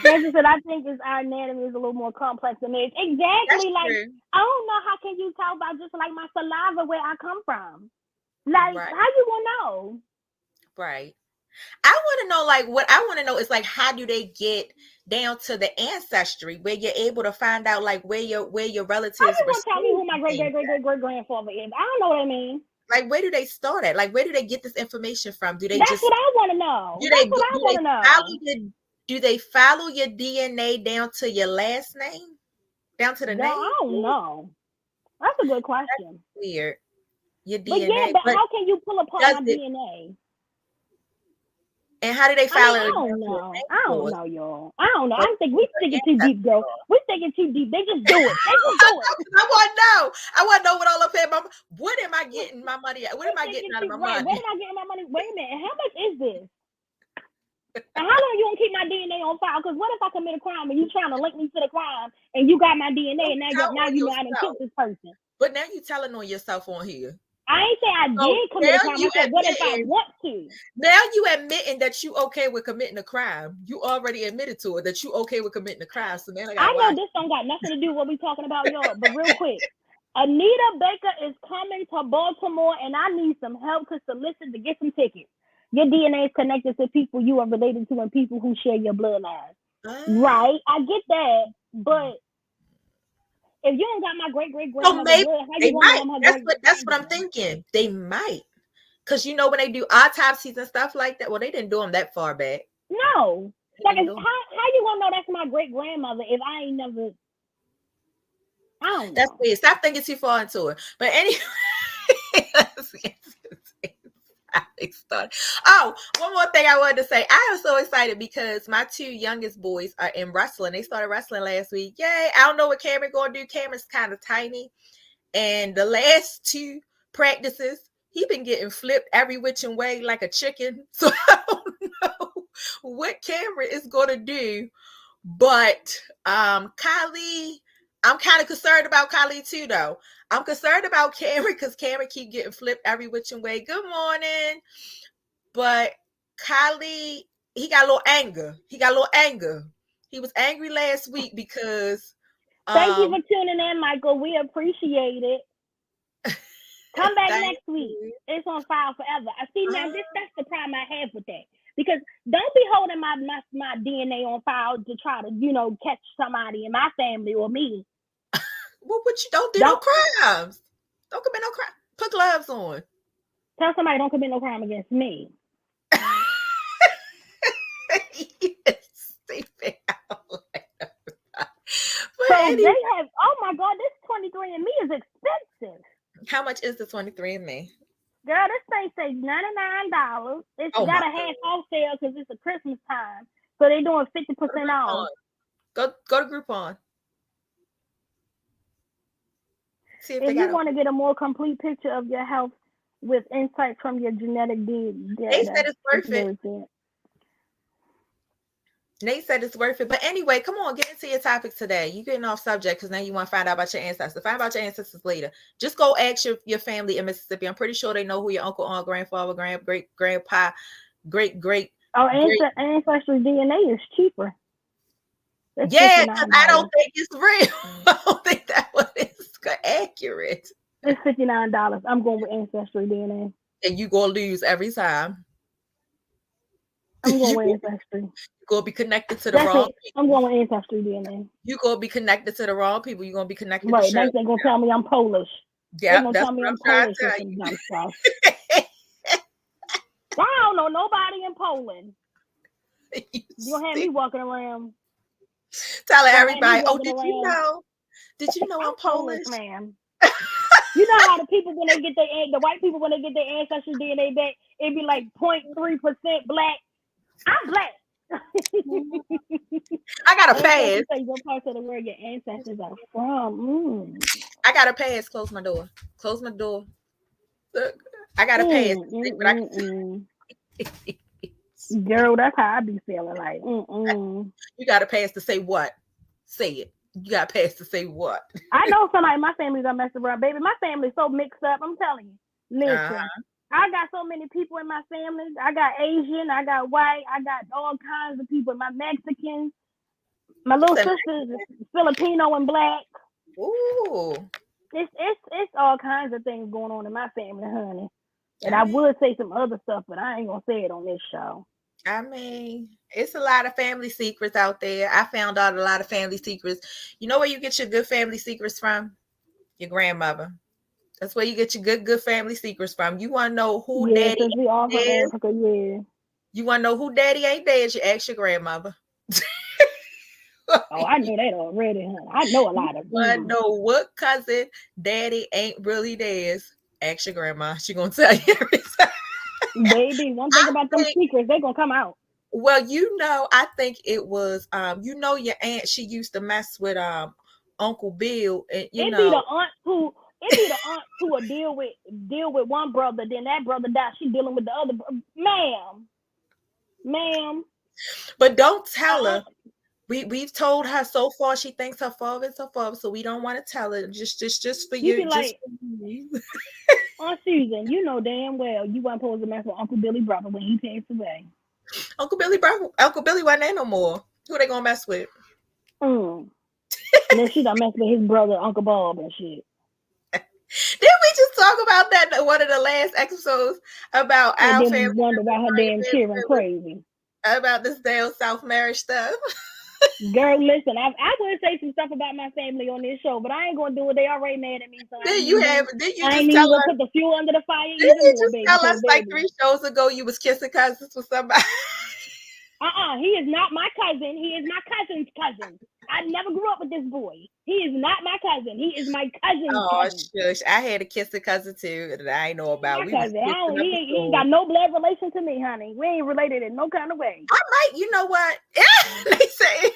I said, I think our anatomy is a little more complex than it. Exactly. That's true. I don't know, how can you tell by just like my saliva where I come from? Like, right. How you gonna know? Right. I want to know, like, what I want to know is like, how do they get down to the ancestry where you're able to find out like where your relatives? How you gonna tell me who my great grandfather is? I don't know what I mean. Like, where do they start at? Like, where do they get this information from? Do they That's what I want to know. Do they follow your DNA down to your last name? Down to the name? I don't know. That's a good question. That's weird. Your DNA. But yeah, but how can you pull apart my DNA? And how do they follow it? I don't know, y'all. I don't know. I think we sticking too deep, girl. We sticking too deep. They just do it. I want to know. I want to know what all up here. What am I getting my money at? What am I getting out of my money? What am I getting my money? Wait a minute. How much is this? And how long you gonna keep my DNA on file? Because what if I commit a crime and you trying to link me to the crime and you got my DNA and now you know I done killed this person? But now you telling on yourself on here. I ain't say I did commit a crime. I said, what if I want to? Now you admitting that you okay with committing a crime. You already admitted to it that you okay with committing a crime. So now I know this don't got nothing to do with what we talking about, y'all. But real quick, Anita Baker is coming to Baltimore, and I need some help to solicit to get some tickets. Your DNA is connected to people you are related to and people who share your bloodline. Right? I get that, but if you don't got my great-great-grandmother blood, how you gonna know I'm her That's what I'm thinking. They might. Because you know when they do autopsies and stuff like that, well, they didn't do them that far back. No. Like, how you gonna know that's my great-grandmother if I ain't never... I don't know. That's weird. Stop thinking too far into it. But anyway... Oh, one more thing I wanted to say. I am so excited because my two youngest boys are in wrestling. They started wrestling last week. Yay. I don't know what Cameron's going to do. Cameron's kind of tiny. And the last two practices, he been getting flipped every which way like a chicken. So I don't know what Cameron is going to do. But Kylie, I'm kind of concerned about Kylie too, though. I'm concerned about Cameron because Cameron keep getting flipped every which way. Good morning. But Kylie, he got a little anger. He was angry last week because... Thank you for tuning in, Michael. We appreciate it. Come back next week. It's on file forever. I see now that's the problem I have with that. Because don't be holding my DNA on file to try to, catch somebody in my family or me. Well, what you don't do no crimes. Don't commit no crime. Put gloves on. Tell somebody don't commit no crime against me. So anyway. They have, oh my God, this 23andMe is expensive. How much is the 23andMe? Girl, this thing say $99. It's got a half off sale because it's a Christmas time. So they're doing 50% off. Go to Groupon. See if you want to get a more complete picture of your health with insights from your genetic data. They said it's worth it. Nate said it's worth it. But anyway, come on, get into your topic today. You getting off subject because now you want to find out about your ancestors. Find out about your ancestors later. Just go ask your family in Mississippi. I'm pretty sure they know who your uncle, aunt, grandfather, great grandpa, great. Oh, ancestry DNA is cheaper. Yeah, because I don't think it's real. I don't think that one is accurate. It's $59. I'm going with ancestry DNA. And you gonna lose every time. I'm going with ancestry. You're gonna be connected to the wrong people. I'm going with ancestry DNA. You're gonna be connected to the wrong people. You're gonna be connected to They're gonna tell me I'm Polish. Yeah, that's what I'm trying to tell you. I don't know nobody in Poland. You don't have me walking around telling everybody, did you know I'm Polish, man? You know how the people when they get the white people when they get their ancestry DNA back, it'd be like 0.3% black. I'm black. I got a pass. What parts of the world your ancestors are from? I got a pass. Close my door. Look, I got a pass. Girl, that's how I be feeling like. You got a pass to say what? Say it. You got a pass to say what? I know somebody in my family gonna mess around, baby. My family's so mixed up. I'm telling you. Listen, I got so many people in my family. I got Asian, I got white, I got all kinds of people. My Mexicans, my little sister's Filipino and black. Ooh. It's all kinds of things going on in my family, honey. And I would say some other stuff, but I ain't gonna say it on this show. I mean, it's a lot of family secrets out there. I found out a lot of family secrets. You know where you get your good family secrets from? Your grandmother. That's where you get your good family secrets from. You want to know who daddy is? You want to know who daddy ain't dead? You ask your grandmother. Oh, I know that already, huh? I know a lot of them. I know what cousin daddy ain't really theirs. Ask your grandma. She gonna tell you everything. Baby, one thing about them secrets, they gonna come out. Well, I think it was your aunt, she used to mess with Uncle Bill, and It'd be the aunt who will deal with one brother, then that brother dies, she dealing with the other. Ma'am, But don't tell her. We've told her so far she thinks her father is her father, so we don't want to tell her. Just for You you, be just like, for you. Aunt Susan, you know damn well you weren't supposed to mess with Uncle Billy brother when he passed away. Uncle Billy wasn't there no more. Who they gonna mess with? And then she done messed with his brother, Uncle Bob and shit. Didn't we just talk about that in one of the last episodes about And our then family we wonder about her damn cheering crazy. about this down south marriage stuff? Girl, listen, I would say some stuff about my family on this show, but I ain't gonna do it. They already mad at me, so Did you I ain't tell even gonna us? put the fuel under the fire Didn't even you more, just baby. tell us Because like baby, 3 shows ago you was kissing cousins with somebody? he is not my cousin. He is my cousin's cousin. I never grew up with this boy. He is not my cousin. He is my cousin's Oh cousin. shush! I had a kissing cousin too that I ain't know about. My We was cousin. kissing up the He ain't school. got no blood relation to me, honey. We ain't related in no kind of way. I might, you know what? They say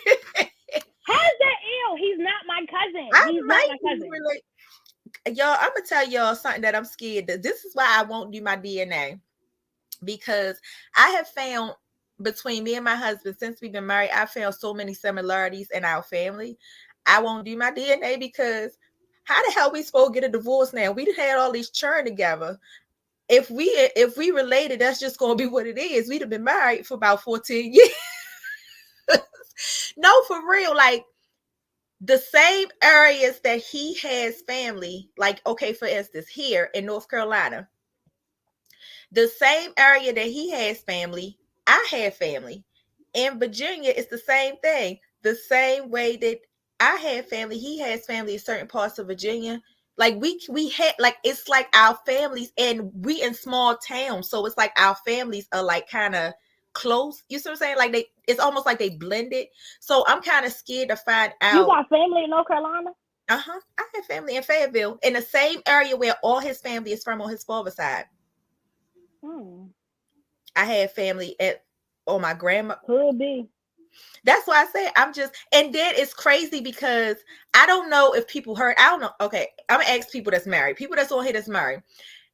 How's that ill? He's not my cousin. I He's not might my be cousin. related. Y'all, I'm gonna tell y'all something that I'm scared of. This is why I won't do my DNA, because I have found between me and my husband, since we've been married, I found so many similarities in our family. I won't do my DNA because how the hell we supposed to get a divorce now? We had all these churn together. If we related, that's just gonna be what it is. We'd have been married for about 14 years. No, for real, like the same areas that he has family, like okay, for instance, here in North Carolina, the same area that he has family, I have family. In Virginia, it's the same thing. The same way that I have family, he has family in certain parts of Virginia. Like we had like it's like our families, and we in small towns, so it's like our families are like kind of close. You see what I'm saying? Like it's almost like they blended. So I'm kind of scared to find You out. got family in North Carolina? I have family in Fayetteville, in the same area where all his family is from on his father's side. I had family on my grandma. Could be. That's why I say I'm just, and then it's crazy because I don't know if people heard. I don't know. Okay, I'm gonna ask people that's married, people that's on here that's married.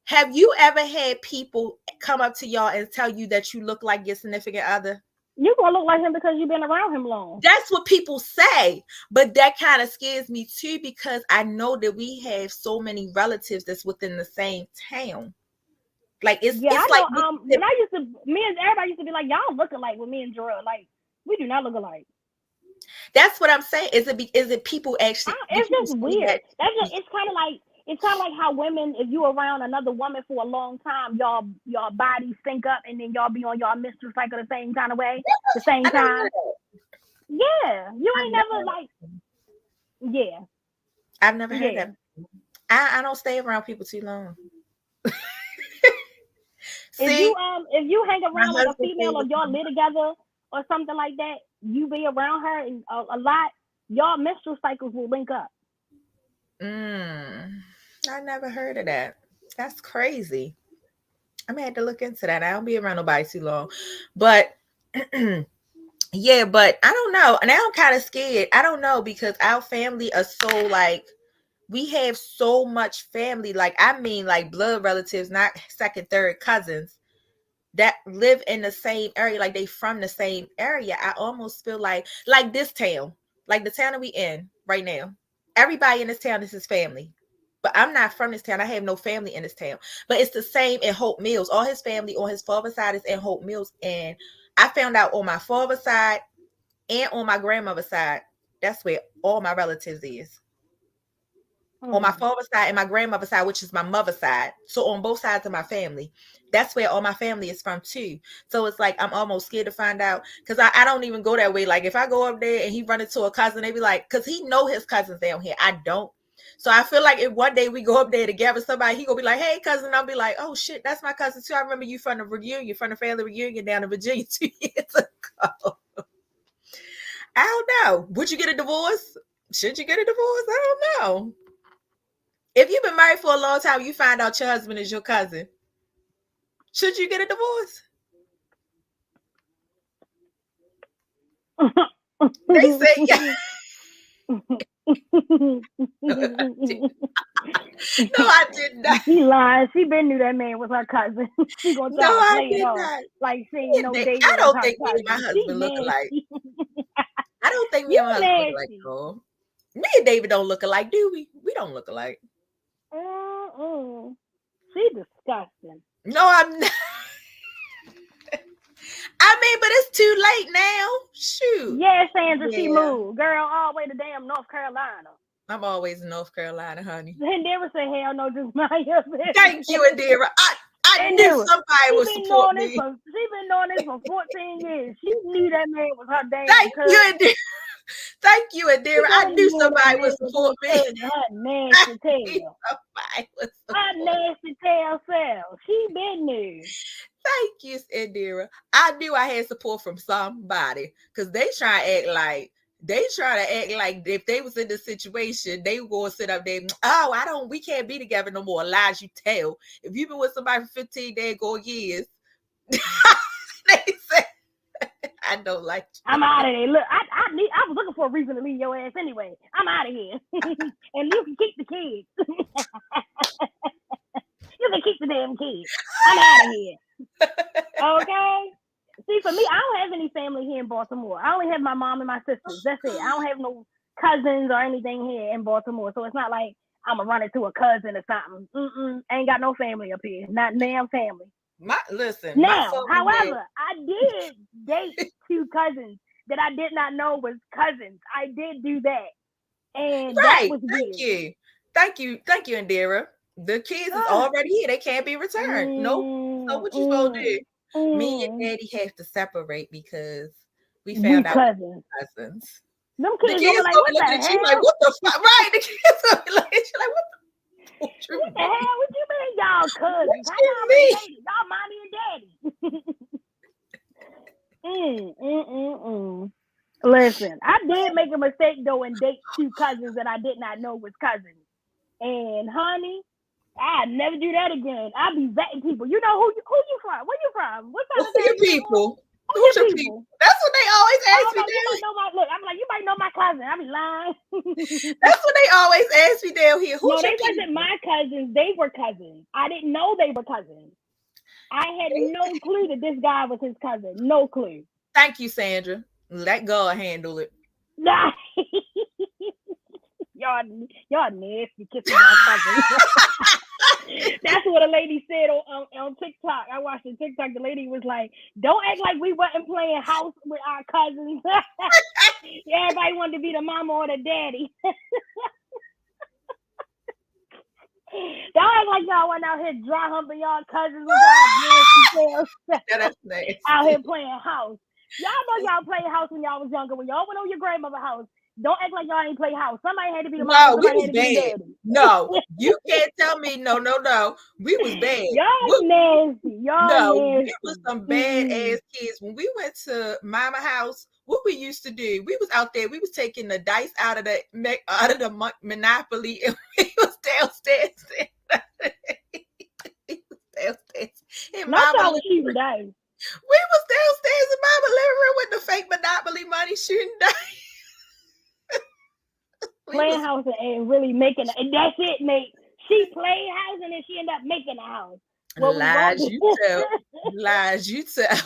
Have you ever had people come up to y'all and tell you that you look like your significant other? You gonna look like him because you've been around him long. That's what people say, but that kind of scares me too because I know that we have so many relatives that's within the same town. Like it's I like know. When I used to, me and everybody used to be like, y'all look alike with me and Gerald. Like we do not look alike. That's what I'm saying. Is it people actually? It's just weird. It's kind of like how women, if you around another woman for a long time, y'all bodies sync up, and then y'all be on y'all menstrual cycle the same kind of way, the same time. Yeah, you ain't never like. Yeah, I've never heard that. I don't stay around people too long. See, if you hang around like a female or y'all live together or something like that, you be around her and a lot, y'all menstrual cycles will link up. I never heard of that. That's crazy. I'm gonna have to look into that. I don't be around nobody too long, but yeah, but I don't know. Now I'm kind of scared. I don't know because our family are so like we have so much family. Like I mean, like blood relatives, not second, third cousins that live in the same area. Like they from the same area. I almost feel like this town, like the town that we in right now. Everybody in this town is his family. But I'm not from this town. I have no family in this town. But it's the same in Hope Mills. All his family on his father's side is in Hope Mills. And I found out on my father's side and on my grandmother's side, that's where all my relatives is. On my father's side and my grandmother's side, which is my mother's side. So on both sides of my family, that's where all my family is from too. So it's like I'm almost scared to find out because I don't even go that way. Like if I go up there and he run into a cousin, they be like, because he know his cousins down here. I don't. So I feel like if one day we go up there together, somebody, he gonna be like, hey, cousin. I'll be like, oh, shit, that's my cousin, too. I remember you from the reunion, from the family reunion down in Virginia 2 years ago. I don't know. Would you get a divorce? Should you get a divorce? I don't know. If you've been married for a long time, you find out your husband is your cousin. Should you get a divorce? They say, yeah. I did not. She lied. She been knew that man was her cousin. She gonna No, try to I play it did off not. like she ain't know David I was don't her think me and my cousin. She husband look alike. nasty. I don't think me You and my husband look alike, nasty. girl. Me and David don't look alike, do we? We don't look alike. Mm-mm. She disgusting. No, I'm not. I mean, but it's too late now. Shoot. Yeah, Sandra, she Yeah. moved. Girl, all the way to damn North Carolina. I'm always in North Carolina, honey. And Indira said, hell no, just mind your business. Thank you, Indira. I knew Indira, somebody would support me. She been doing this for 14 years. She knew that man was her damn Thank cousin. you, Indira. Thank you, Indira. I knew somebody would support me. Her nasty tail. Her nasty tail self. She been there. Thank you, Indira. I knew I had support from somebody because they try to act like if they was in this situation, they were going to sit up there. Oh, we can't be together no more. Lies you tell. If you've been with somebody for 15 daggone years, they say, I don't like you. I'm out of here. Look, I was looking for a reason to leave your ass anyway. I'm out of here. And you can keep the kids. You can keep the damn kids. I'm out of here. Okay? See, for me, I don't have any family here in Baltimore. I only have my mom and my sisters. That's it. I don't have no cousins or anything here in Baltimore. So it's not like I'm going to run into a cousin or something. Ain't got no family up here. Not damn family. Now, however, I did date 2 cousins that I did not know was cousins. I did do that. And that was weird. Thank you, Indira. The kids is already here. They can't be returned. Nope. So what you supposed to do? Me and Daddy have to separate because we found out cousins. Them kids the kids like, what the hell? You like, what the fuck? Right? The kids gonna be like, what the hell? What you mean, y'all cousins? How y'all related? Y'all mommy and daddy. Listen, I did make a mistake though and date 2 cousins that I did not know was cousins. And honey, I'd never do that again. I'd be vetting people. You know who you from? Where you from? What kind of your people? Who's your people? That's what they always ask me. I'm like, you might know my cousin. I be lying. That's what they always ask me down here. No, they wasn't my cousins. They were cousins. I didn't know they were cousins. I had no clue that this guy was his cousin. No clue. Thank you, Sandra. Let God handle it. Nah. Y'all nasty kissing y'all cousins. That's what a lady said on TikTok. I watched the TikTok. The lady was like, don't act like we wasn't playing house with our cousins. Everybody wanted to be the mama or the daddy. Don't act like y'all went out here dry humping y'all cousins with y'all nasty tails. That's nasty. Out here playing house. Y'all know y'all played house when y'all was younger. When y'all went on your grandmother's house, don't act like y'all ain't play house. Somebody had to be the mom. No, we was bad. No, you can't tell me no. We was bad. Y'all nasty. Nasty. It was some bad ass kids. When we went to Mama house, what we used to do, we was out there. We was taking the dice out of the Monopoly, and we was downstairs. And Mama was shooting dice. We was downstairs in Mama living room with the fake Monopoly money shooting dice. Playing house and really making it. And that's it, mate. She played house and then she ended up making a house. Lies you tell. Lies you tell.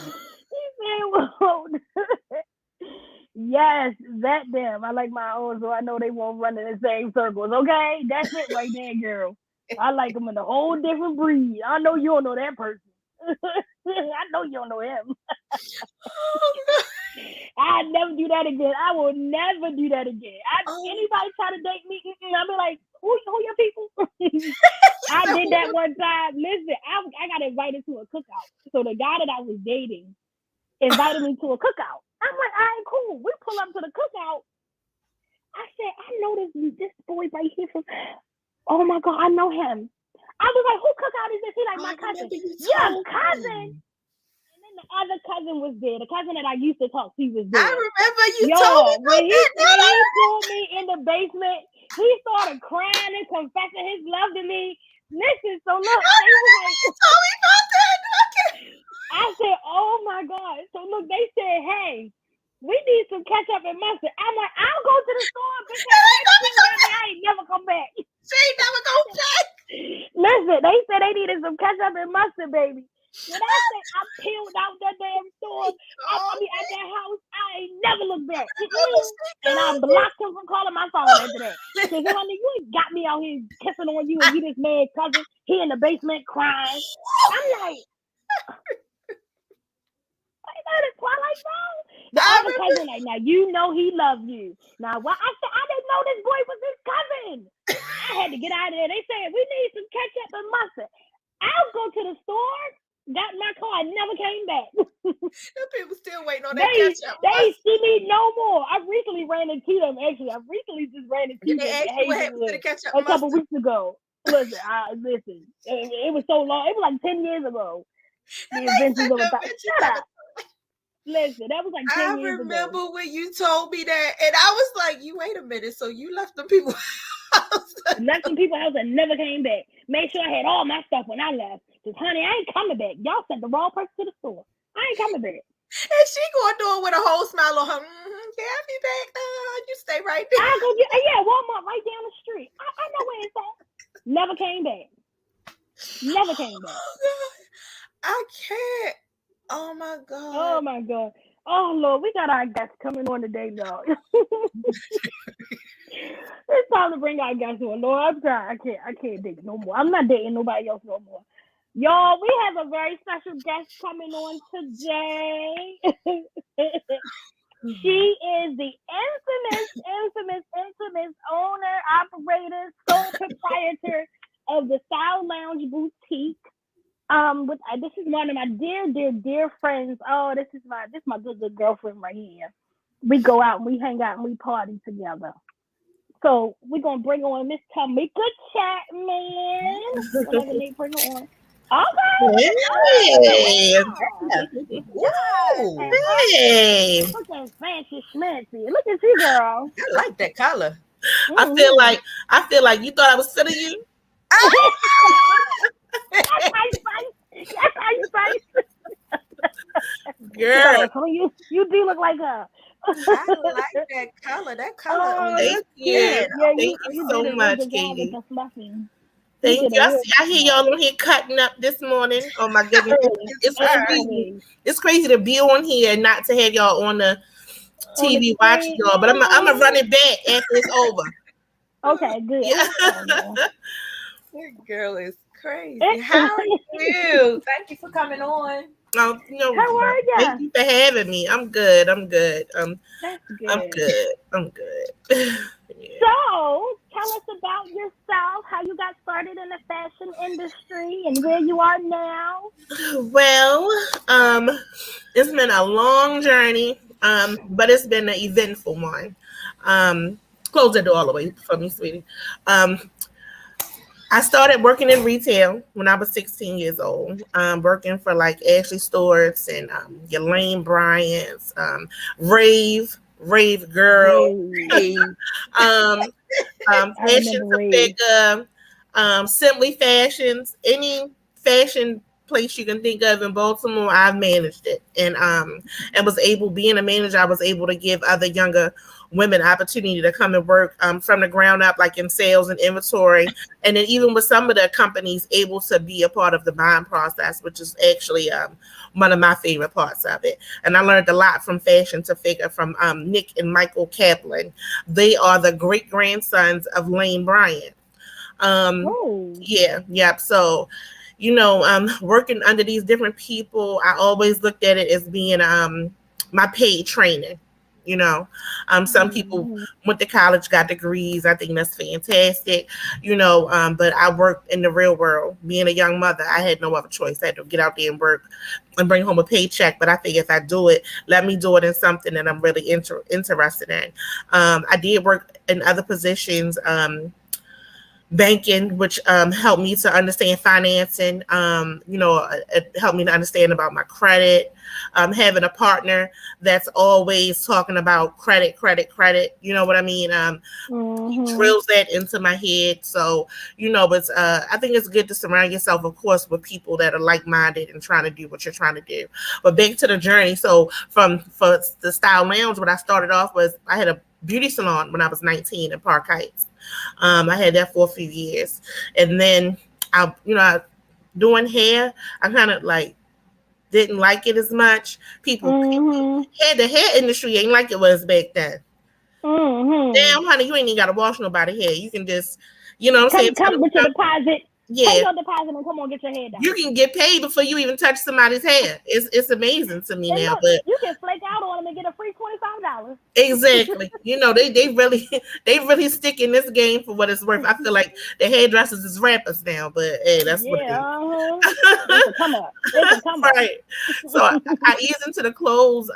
Yes, that them. I like my own, so I know they won't run in the same circles. Okay, that's it right there, girl. I like them in a whole different breed. I know you don't know that person. I know you don't know him. I'd never do that again. I will never do that again. Anybody try to date me, I'll be like, who your people? I did that one time. Listen, I got invited to a cookout. So the guy that I was dating invited me to a cookout. I'm like, all right, cool. We pull up to the cookout. I said, I know this boy right here from, oh my God, I know him. I was like, who cookout is this? He like, my cousin. Your cousin? And then the other cousin was there. The cousin that I used to talk to was there. I remember you told me when he pulled me in the basement, he started crying and confessing his love to me. Listen, so look, they was like, you told me about that. I said, oh my God. So look, they said, hey, we need some ketchup and mustard. I'm like, I'll go to the store, bitch. I ain't never come back. She ain't never come back. Listen, they said they needed some ketchup and mustard, baby. When I say I peeled out that damn store, I mean at that house, I ain't never looked back. And I blocked him from calling my phone after that. Cause honey, you ain't got me out here kissing on you and you this man's cousin. He in the basement crying. I'm like, the Twilight Zone. The other cousin, like, now you know he loves you. Now, what I said, I didn't know this boy was his cousin. I had to get out of there. They said we need some ketchup and mustard. I'll go to the store, got in my car, and never came back. The people still waiting on that ketchup. They ain't see me no more. I recently ran into them. Actually, I recently just ran into them a couple weeks ago. Listen, it was so long. It was like 10 years ago. The Adventures of a Shut up. Listen, that was like 10 years ago. I remember when you told me that, and I was like, "You wait a minute." So you left the people house? Left some people house and never came back. Made sure I had all my stuff when I left. Cause honey, I ain't coming back. Y'all sent the wrong person to the store. I ain't coming back. And she going through it with a whole smile on her. Yeah, I'll be back. You stay right there. I go Walmart right down the street. I know where it's at. Never came back. Never came back. Oh, God. I can't. Oh my God. Oh my God. Oh Lord, we got our guests coming on today, though. It's time to bring our guests on. Lord, I'm sorry. I can't date no more. I'm not dating nobody else no more. Y'all, we have a very special guest coming on today. She is the infamous owner, operator, sole proprietor of the Style Lounge Boutique. This is one of my dear friends. Oh, this is my good girlfriend right here. We go out and we hang out and we party together. So we're gonna bring on Miss Tamika Chapman. Whatever they bring her on. Okay. Hey. Hey. Look at fancy schmancy. Look at you, girl. I like that color. Mm-hmm. I feel like you thought I was feeling you. That's how you fight. Girl, you do look like her. I like that color. That color. Thank you. Thank you so much, Katie. Thank you. I hear y'all on here cutting up this morning. Oh my goodness. It's crazy. It's crazy to be on here and not to have y'all on the TV watching y'all. But I'm gonna run it back after it's over. Okay, good. Yeah. That girl is crazy. How are you? Thank you for coming on. Oh, how are you? Thank you for having me. I'm good. That's good. I'm good. Yeah. So, tell us about yourself, how you got started in the fashion industry and where you are now. Well, it's been a long journey, but it's been an eventful one. Close the door all the way for me, sweetie. I started working in retail when I was 16 years old, working for like Ashley Stores and your Lane Bryant's, Rave Girl, Fashion Figure, Simply Fashions, any fashion place you can think of in Baltimore, I've managed it. And was able, being a manager, I was able to give other younger women opportunity to come and work from the ground up, like in sales and inventory. And then even with some of the companies, able to be a part of the buying process, which is actually one of my favorite parts of it. And I learned a lot from Fashion to Figure from Nick and Michael Kaplan. They are the great grandsons of Lane Bryant. Yeah. So, working under these different people, I always looked at it as being my paid training. Some people went to college, got degrees. I think that's fantastic, but I worked in the real world. Being a young mother, I had no other choice. I had to get out there and work and bring home a paycheck. But I think if I do it, let me do it in something that I'm really interested in. I did work in other positions, banking, which helped me to understand financing, it helped me to understand about my credit, having a partner that's always talking about credit, you know what I mean? Drills that into my head. So, but I think it's good to surround yourself, of course, with people that are like-minded and trying to do what you're trying to do. But back to the journey. So for the Style Lounge, what I started off was, I had a beauty salon when I was 19 in Park Heights. I had that for a few years. And then doing hair, I kind of like didn't like it as much. People had the hair industry ain't like it was back then. Damn, honey, you ain't even got to wash nobody hair. You can just, you know what I'm saying? Come with your deposit. Yeah. Pay your deposit and come on, get your hair done. You can get paid before you even touch somebody's hair. It's amazing to me now. But you can flake out on them and get a free $25. Exactly. You know, they really stick in this game for what it's worth. I feel like the hairdressers is rappers now, but hey, that's what it is. They can come up. Right. So I ease into the clothes.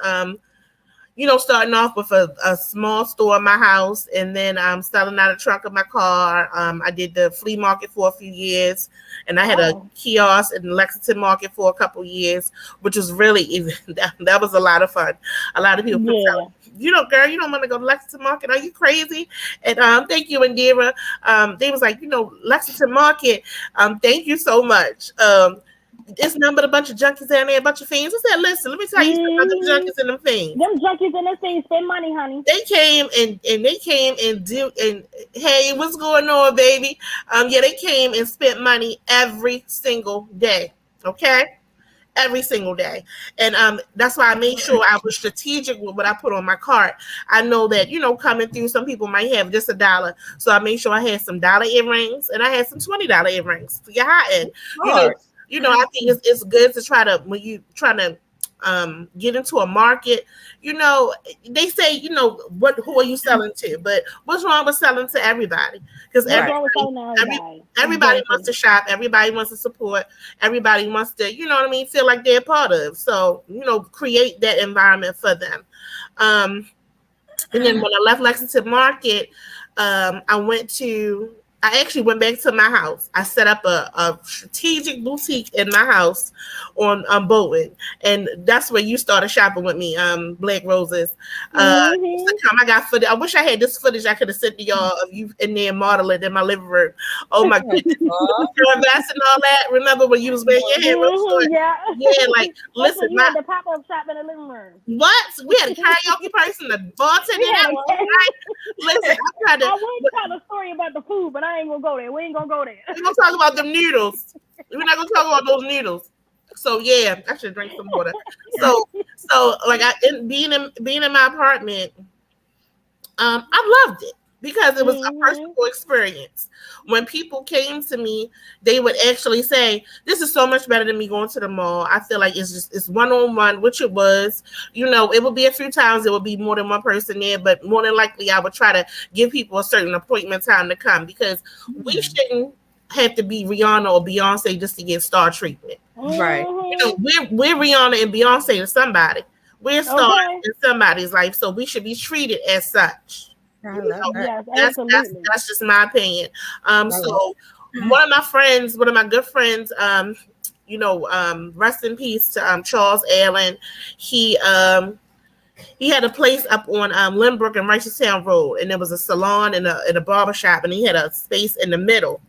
Starting off with a small store in my house, and then I'm selling out the trunk of my car. I did the flea market for a few years, and I had a kiosk in the Lexington market for a couple years, which was really that was a lot of fun. A lot of people girl, you don't want to go to Lexington market. Are you crazy? And thank you, Indira. They was like, Lexington market. Thank you so much. It's nothing but a bunch of junkies down there, a bunch of fiends. I said, listen, let me tell you something about them junkies and them fiends. Them junkies and them fiends spend money, honey. They came and hey, what's going on, baby? They came and spent money every single day. Okay? Every single day. And that's why I made sure I was strategic with what I put on my cart. I know that, coming through, some people might have just $1. So I made sure I had some dollar earrings and I had some $20 earrings for your high end. I think it's good to try to, when you try to get into a market, they say, who are you selling to? But what's wrong with selling to everybody? Because everybody wants to shop, everybody wants to support, everybody wants to, feel like they're a part of. So, create that environment for them. And then when I left Lexington Market, I actually went back to my house. I set up a strategic boutique in my house on Bowen, and that's where you started shopping with me, BlackRoses. I got footage. I wish I had this footage I could have sent to y'all of you in there modeling in my living room. Oh my goodness, and all that. Remember when you was wearing your hair real short? Yeah. Like listen, you had the pop-up shop in the living room. What? We had a karaoke person, the bartender. Right? Listen, I would tell a story about the food, but I ain't gonna go there. We ain't gonna go there. We're gonna talk about them noodles. We're not gonna talk about those noodles. So yeah, I should drink some water. So like being in my apartment, I loved it because it was a personal experience. When people came to me, they would actually say, "This is so much better than me going to the mall." I feel like it's one-on-one, which it was. It would be a few times. It would be more than one person there, but more than likely, I would try to give people a certain appointment time to come because we shouldn't have to be Rihanna or Beyonce just to get star treatment. Right. We're Rihanna and Beyonce to somebody. We're stars in somebody's life, so we should be treated as such. I love that. Yes, that's just my opinion. So one of my good friends, rest in peace to Charles Allen. He had a place up on Lynbrook and Rightestown Road, and there was a salon and a barber shop, and he had a space in the middle.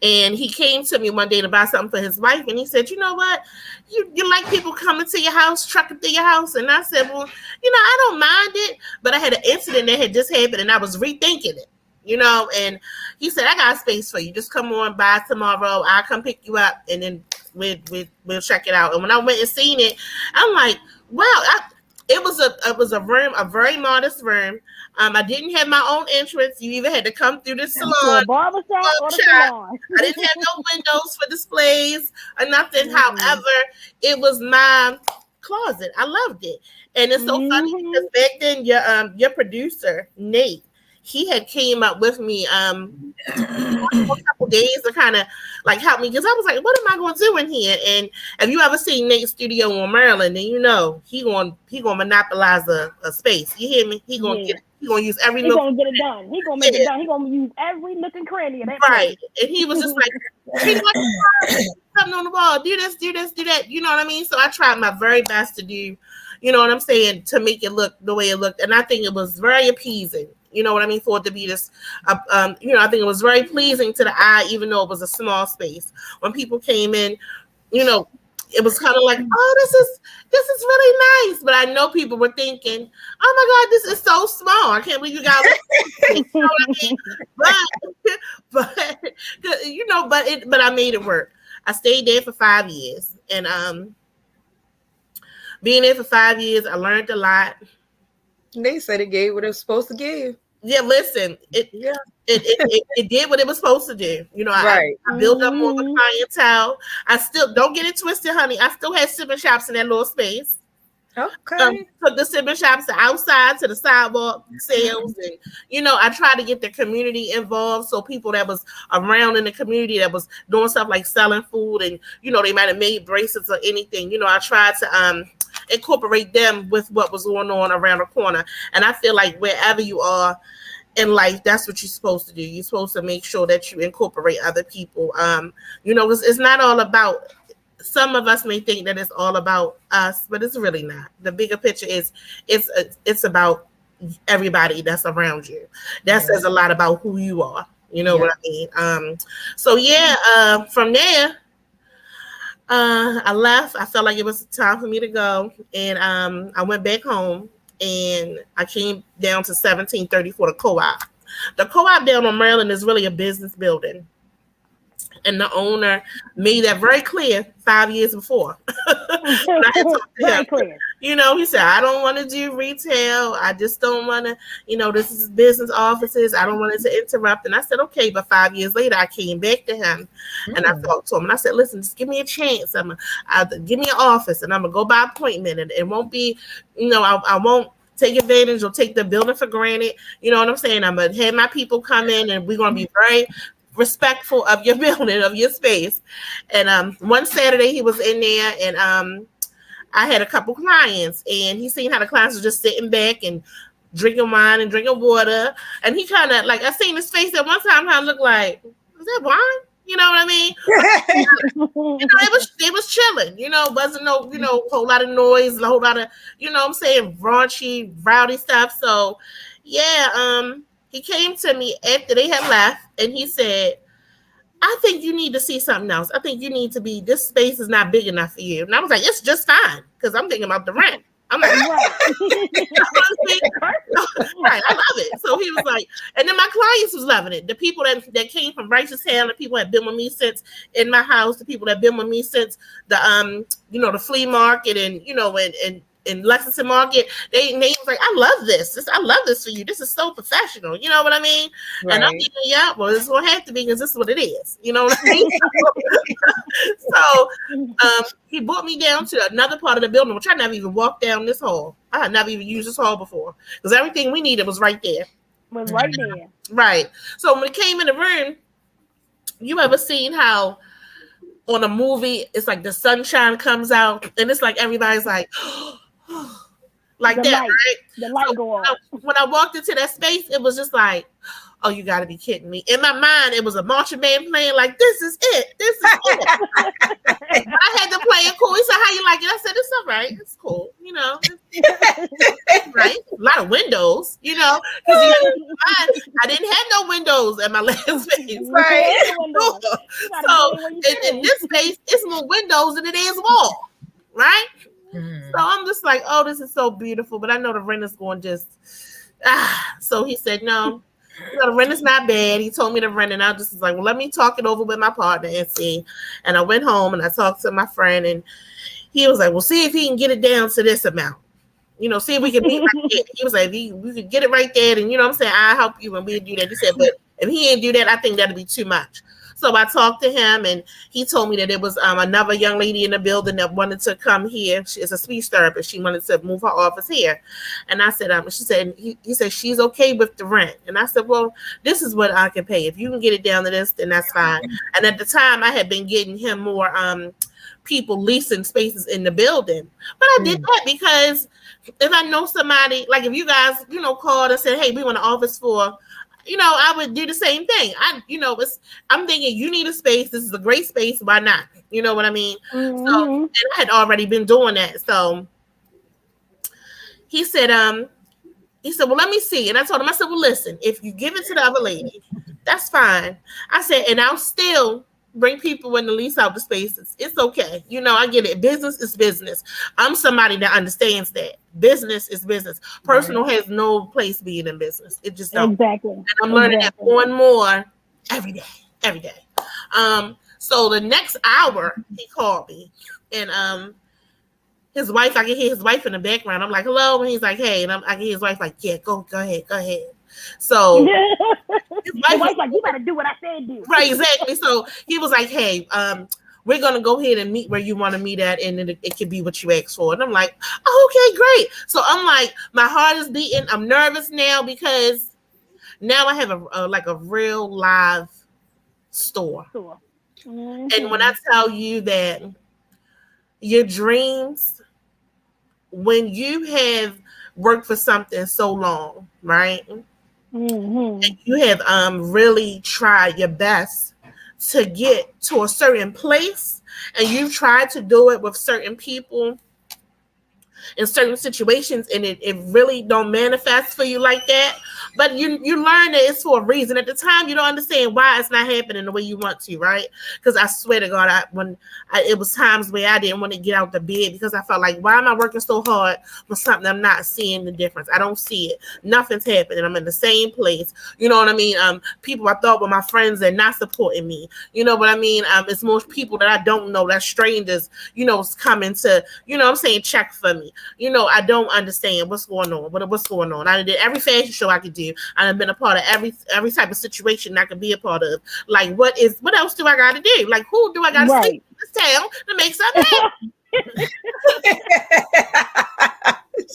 And he came to me one day to buy something for his wife, and he said, "You know what? You like people coming to your house, trucking through your house?" And I said, "Well, I don't mind it, but I had an incident that had just happened, and I was rethinking it, And he said, "I got a space for you. Just come on by tomorrow. I'll come pick you up, and then we'll check it out." And when I went and seen it, I'm like, "Wow!" It was a room, a very modest room. I didn't have my own entrance. You either had to come through the salon, barber shop, or the salon. I didn't have no windows for displays or nothing. However, it was my closet. I loved it, and it's so funny because back then, your producer Nate, he had came up with me a couple days to kind of like help me because I was like, what am I going to do in here? And if you ever seen Nate's studio on Maryland, then he going monopolize a space. You hear me? He going to get. He's going to use every. He's going to get it done. He's going to make it done. He's going to use every nook and cranny of that. Right. And he was just like, something on the wall. Do this, do that. You know what I mean? So I tried my very best to do, you know what I'm saying, to make it look the way it looked. And I think it was very appeasing. You know what I mean? For it to be this, I think it was very pleasing to the eye, even though it was a small space. When people came in, it was kind of like, oh, this is really nice. But I know people were thinking, oh my God, this is so small. I can't believe you got it. You know what I mean? But but I made it work. I stayed there for 5 years, and being there for 5 years, I learned a lot. They said it gave what it was supposed to give. Yeah, listen, it did what it was supposed to do. Right. I built up more of a clientele. I still, don't get it twisted, honey. I still had sipping shops in that little space. Okay. Took the sipping shops to outside to the sidewalk sales, and I tried to get the community involved. So people that was around in the community that was doing stuff like selling food, and they might have made bracelets or anything. I tried to incorporate them with what was going on around the corner. And I feel like wherever you are in life, that's what you're supposed to do. You're supposed to make sure that you incorporate other people. It's not all about. Some of us may think that it's all about us, but it's really not. The bigger picture is it's about everybody that's around you. That says a lot about who you are. You know what I mean? From there, I left. I felt like it was time for me to go, and I went back home, and I came down to 1734, the co-op. The co-op down on Maryland is really a business building. And the owner made that very clear 5 years before. Very clear. He said, I don't want to do retail. I just don't want to, this is business offices. I don't want it to interrupt. And I said, okay. But 5 years later, I came back to him and I talked to him. And I said, listen, just give me a chance. Give me an office, and I'm going to go by appointment. And it won't be, I won't take advantage or take the building for granted. You know what I'm saying? I'm going to have my people come in, and we're going to be very respectful of your building, of your space. And one Saturday he was in there, and I had a couple clients, and he seen how the clients were just sitting back and drinking wine and drinking water. And he kind of, like, I seen his face at one time, kind of looked like, is that wine? You know what I mean? They was chilling, wasn't no, whole lot of noise, a whole lot of, I'm saying, raunchy, rowdy stuff. So he came to me after they had left, and he said, I think you need to see something else. I think you need to be, this space is not big enough for you. And I was like, it's just fine, because I'm thinking about the rent. I'm like, right. Right, I love it. So he was like, and then my clients was loving it. The people that came from Righteous Town, the people that have been with me since in my house, the people that have been with me since the the flea market, and in Lexington Market, they was like, I love this. I love this for you. This is so professional. You know what I mean? Right. And I'm thinking, well, it's gonna have to be, because this is what it is. You know what I mean? So he brought me down to another part of the building, which I never even walked down this hall. I had never even used this hall before, because everything we needed was right there. Right. So when it came in the room, you ever seen how on a movie it's like the sunshine comes out, and it's like everybody's like, like the that, light, right? The light go on. When I walked into that space, it was just like, oh, you got to be kidding me. In my mind, it was a marching band playing, like, this is it. This is it. I had to play it cool. He said, how you like it? I said, it's all right. It's cool. Right? A lot of windows, because I didn't have no windows at my last space. Right. So in this space, it's more windows than it is wall. Right? So I'm just like, oh, this is so beautiful, but I know the rent is going just so he said, no, the rent is not bad. He told me the rent, and I just was like, well, let me talk it over with my partner and see. And I went home and I talked to my friend, and he was like, well, see if he can get it down to this amount. See if we can meet right there. He was like, we could get it right there, and I'm saying, I'll help you when we do that. He said, but if he didn't do that, I think that'd be too much. So I talked to him, and he told me that there was another young lady in the building that wanted to come here. She is a speech therapist. She wanted to move her office here. And I said, she said, he said, she's okay with the rent. And I said, well, this is what I can pay. If you can get it down to this, then that's fine. And at the time, I had been getting him more people leasing spaces in the building. But I did that because if I know somebody, like if you guys, called and said, hey, we want an office for, I would do the same thing. I'm thinking, you need a space. This is a great space. Why not? You know what I mean? Mm-hmm. So, and I had already been doing that. So he said, well, let me see. And I told him, I said, well, listen, if you give it to the other lady, that's fine. I said, and I'll still bring people in to lease out the spaces. It's okay. I get it. Business is business. I'm somebody that understands that. Business is business. Personal has no place being in business. It just don't. Exactly. And I'm learning that more and more every day. every day. So the next hour he called me, and his wife, I can hear his wife in the background. I'm like, hello, and he's like, hey, and I can hear his wife like, yeah, go ahead. So his wife's like, you better do what I said do. Right, exactly. So he was like, hey, we're gonna go ahead and meet where you want to meet at, and it can be what you asked for. And I'm like, oh, okay, great. So I'm like, my heart is beating. I'm nervous now because now I have a real live store. Mm-hmm. And when I tell you that your dreams, when you have worked for something so long, right? Mm-hmm. And you have really tried your best to get to a certain place, and you've tried to do it with certain people in certain situations, and it really don't manifest for you like that. But you learn that it's for a reason. At the time, you don't understand why it's not happening the way you want to, right? Because I swear to God, it was times where I didn't want to get out the bed because I felt like, why am I working so hard for something I'm not seeing the difference? I don't see it. Nothing's happening. I'm in the same place. You know what I mean? People I thought were my friends are not supporting me. You know what I mean? It's most people that I don't know, that strangers, coming to, I'm saying, check for me. I don't understand what's going on. What's going on? I did every fashion show I could do. I've been a part of every type of situation I could be a part of. Like, what else do I got to do? Like, who do I got to sleep in this town to make something happen?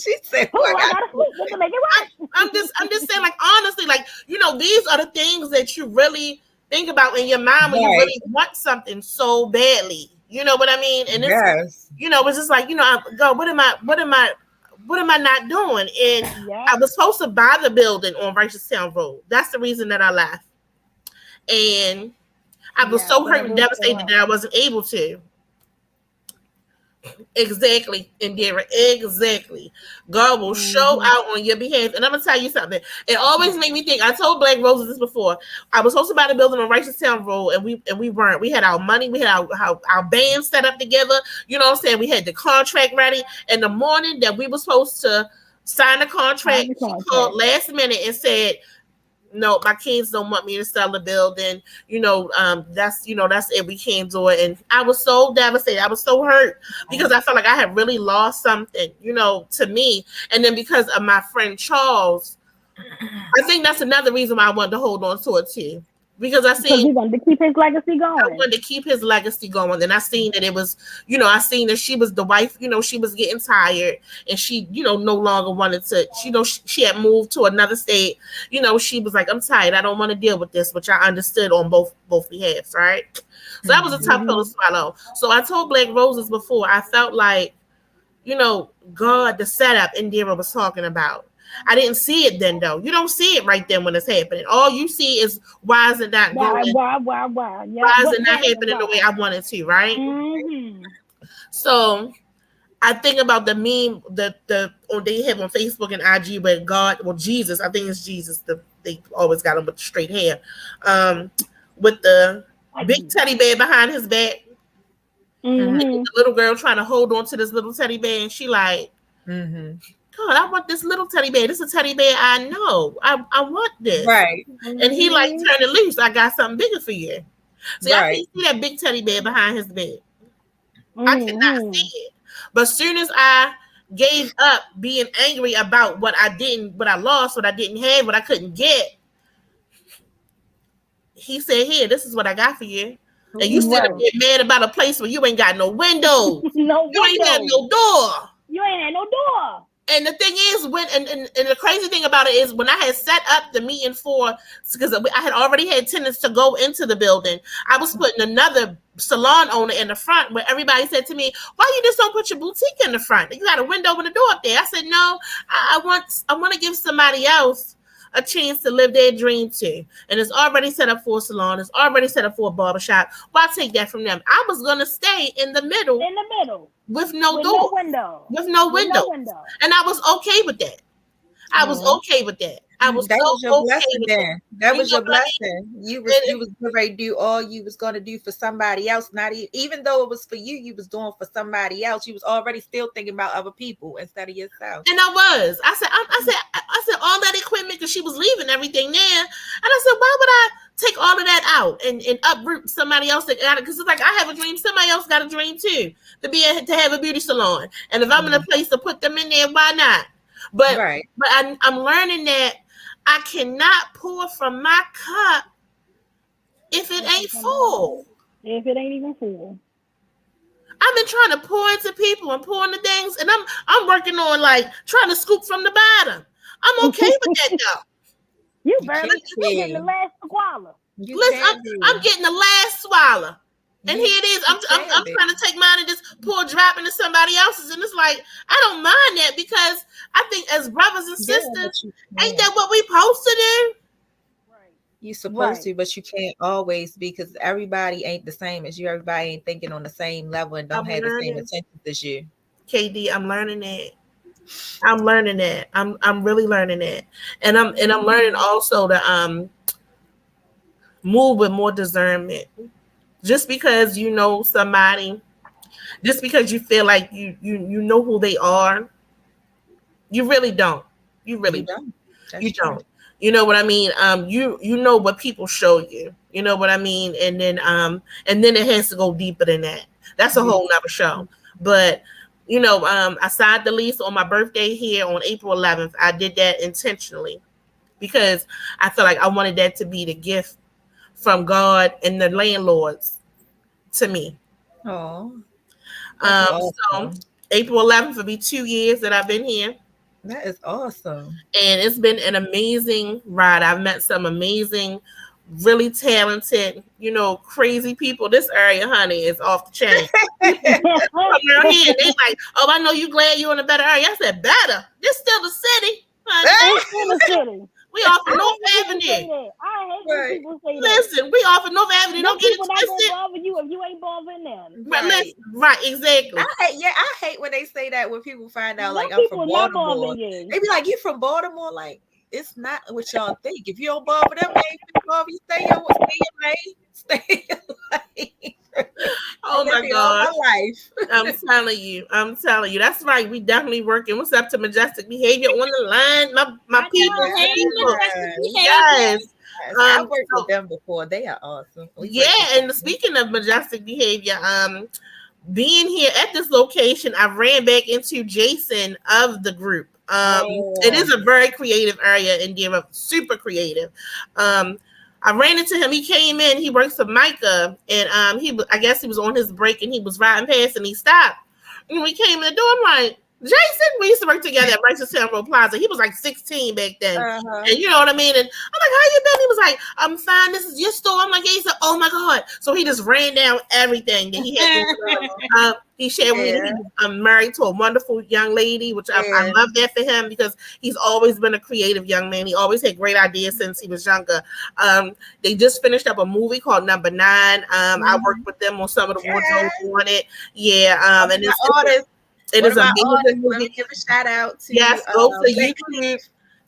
She said, "Who I got to sleep to make it right?" I'm just saying, like, honestly, like, these are the things that you really think about in your mind when you really want something so badly. You know what I mean? And it's, it's just like, God, what am I not doing? And I was supposed to buy the building on Righteoustown Road. That's the reason that I left. And I was so hurt and devastated that I wasn't able to. Exactly, Indira. Exactly. God will show out on your behalf. And I'm gonna tell you something. It always made me think. I told BlackRoses this before. I was supposed to buy the building on Righteoustown Road, and we weren't. We had our money. We had our band set up together. You know what I'm saying? We had the contract ready. And the morning that we were supposed to sign the contract, she called last minute and said, no, my kids don't want me to sell the building. That's it. We can't do it. And I was so devastated. I was so hurt because I felt like I had really lost something, to me. And then because of my friend Charles, I think that's another reason why I wanted to hold on to it too. Because he wanted to keep his legacy going. I wanted to keep his legacy going. And I seen that it was, I seen that she was the wife, she was getting tired and she, no longer wanted to, she had moved to another state. She was like, I'm tired. I don't want to deal with this, which I understood on both behalves, right? So that was a tough pill to swallow. So I told BlackRoses before, I felt like, God, the setup Indira was talking about. I didn't see it then, though. You don't see it right then when it's happening. All you see is why is it not going? Why? Yeah, why is it not happening the way I want it to, right? Mm-hmm. So I think about the meme that they have on Facebook and IG where Jesus, I think it's Jesus. They always got him with the straight hair, with the big teddy bear behind his back. Mm-hmm. The little girl trying to hold on to this little teddy bear, and she like. Mm-hmm. God, I want this little teddy bear. This is a teddy bear I know. I want this. Right. And he like turn it loose. I got something bigger for you. So I can see that big teddy bear behind his bed. I cannot see it. But as soon as I gave up being angry about what I lost, what I didn't have, what I couldn't get, he said, here, this is what I got for you. And you sit up there mad about a place where you ain't got no windows. You ain't had no door. You ain't had no door. And the thing is, and the crazy thing about it is when I had set up the meeting because I had already had tenants to go into the building, I was putting another salon owner in the front where everybody said to me, why you just don't put your boutique in the front? You got a window and a door up there. I said, no, I want to give somebody else a chance to live their dream too. And it's already set up for a salon. It's already set up for a barbershop. Well, I'll take that from them. I was going to stay in the middle. With no door. With no window. And I was okay with that. I was okay with that. That was your blessing then. That was your blessing. You was ready to do all you was going to do for somebody else. Not even though it was for you, you was doing for somebody else. You was already still thinking about other people instead of yourself. And I was. I said all that equipment because she was leaving everything there. And I said, why would I take all of that out and uproot somebody else that got it. Because it's like, I have a dream, somebody else got a dream too, to have a beauty salon. And if I'm in a place to put them in there, why not? But I'm learning that I cannot pour from my cup if it ain't full. If it ain't even full. I've been trying to pour into people and pour into things, and I'm working on like trying to scoop from the bottom. I'm okay with that though. You getting the last swallow. Listen, I'm getting the last swallow. And here it is. I'm trying to take mine and just pour a drop into somebody else's. And it's like, I don't mind that, because I think as brothers and sisters, ain't that what we supposed to do? You're supposed to, but you can't always, because everybody ain't the same as you. Everybody ain't thinking on the same level and don't have the same intentions as you. KD, I'm learning that. I'm really learning that. And I'm learning also to move with more discernment. Just because you know somebody, just because you feel like you know who they are, you really don't. You really don't. You don't. You know what I mean? You know what people show you. You know what I mean? And then it has to go deeper than that. That's a whole nother show. But you know, I signed the lease on my birthday here on April 11th. I did that intentionally because I felt like I wanted that to be the gift from God and the landlords to me. Oh. So April 11th will be 2 years that I've been here. That is awesome. And it's been an amazing ride. I've met some amazing, really talented, crazy people. This area, honey, is off the chain. Come around here, they like, oh, I know you glad you're in a better area. I said, better. This still the city, honey. It's still the city. We off of North Avenue. I hate when people say that. Listen, we off of North Avenue. Don't get it twisted. People not gonna bother you if you ain't bothering them. Right, exactly. I hate when they say that when people find out like I'm from Baltimore. They be like, you from Baltimore? Like, it's not what y'all think. If you don't bother them, they ain't bother you. Stay in lane. Stay in lane. Oh my God. My life. I'm telling you. That's right. We definitely working. What's up to Majestic Behavior on the line? My people. Yes. I worked with them before. They are awesome. And speaking of Majestic Behavior, being here at this location, I ran back into Jason of the group. It is a very creative area in there, super creative. I ran into him. He came in. He works for Micah, and I guess he was on his break, and he was riding past, and he stopped. And when we came in the door, I'm like, Jason, we used to work together at Righteous Road Plaza. He was like 16 back then. And you know what I mean? And I'm like, how you been? He was like, I'm fine. This is your store. I'm like, yeah. He said, oh my God. So he just ran down everything that he had. He shared with me. I'm married to a wonderful young lady, which I love that for him because he's always been a creative young man. He always had great ideas since he was younger. They just finished up a movie called Number 9. I worked with them on some of the wardrobes on it. Yeah. And it's artist. It is amazing movie. Let me give a shout out to go to YouTube.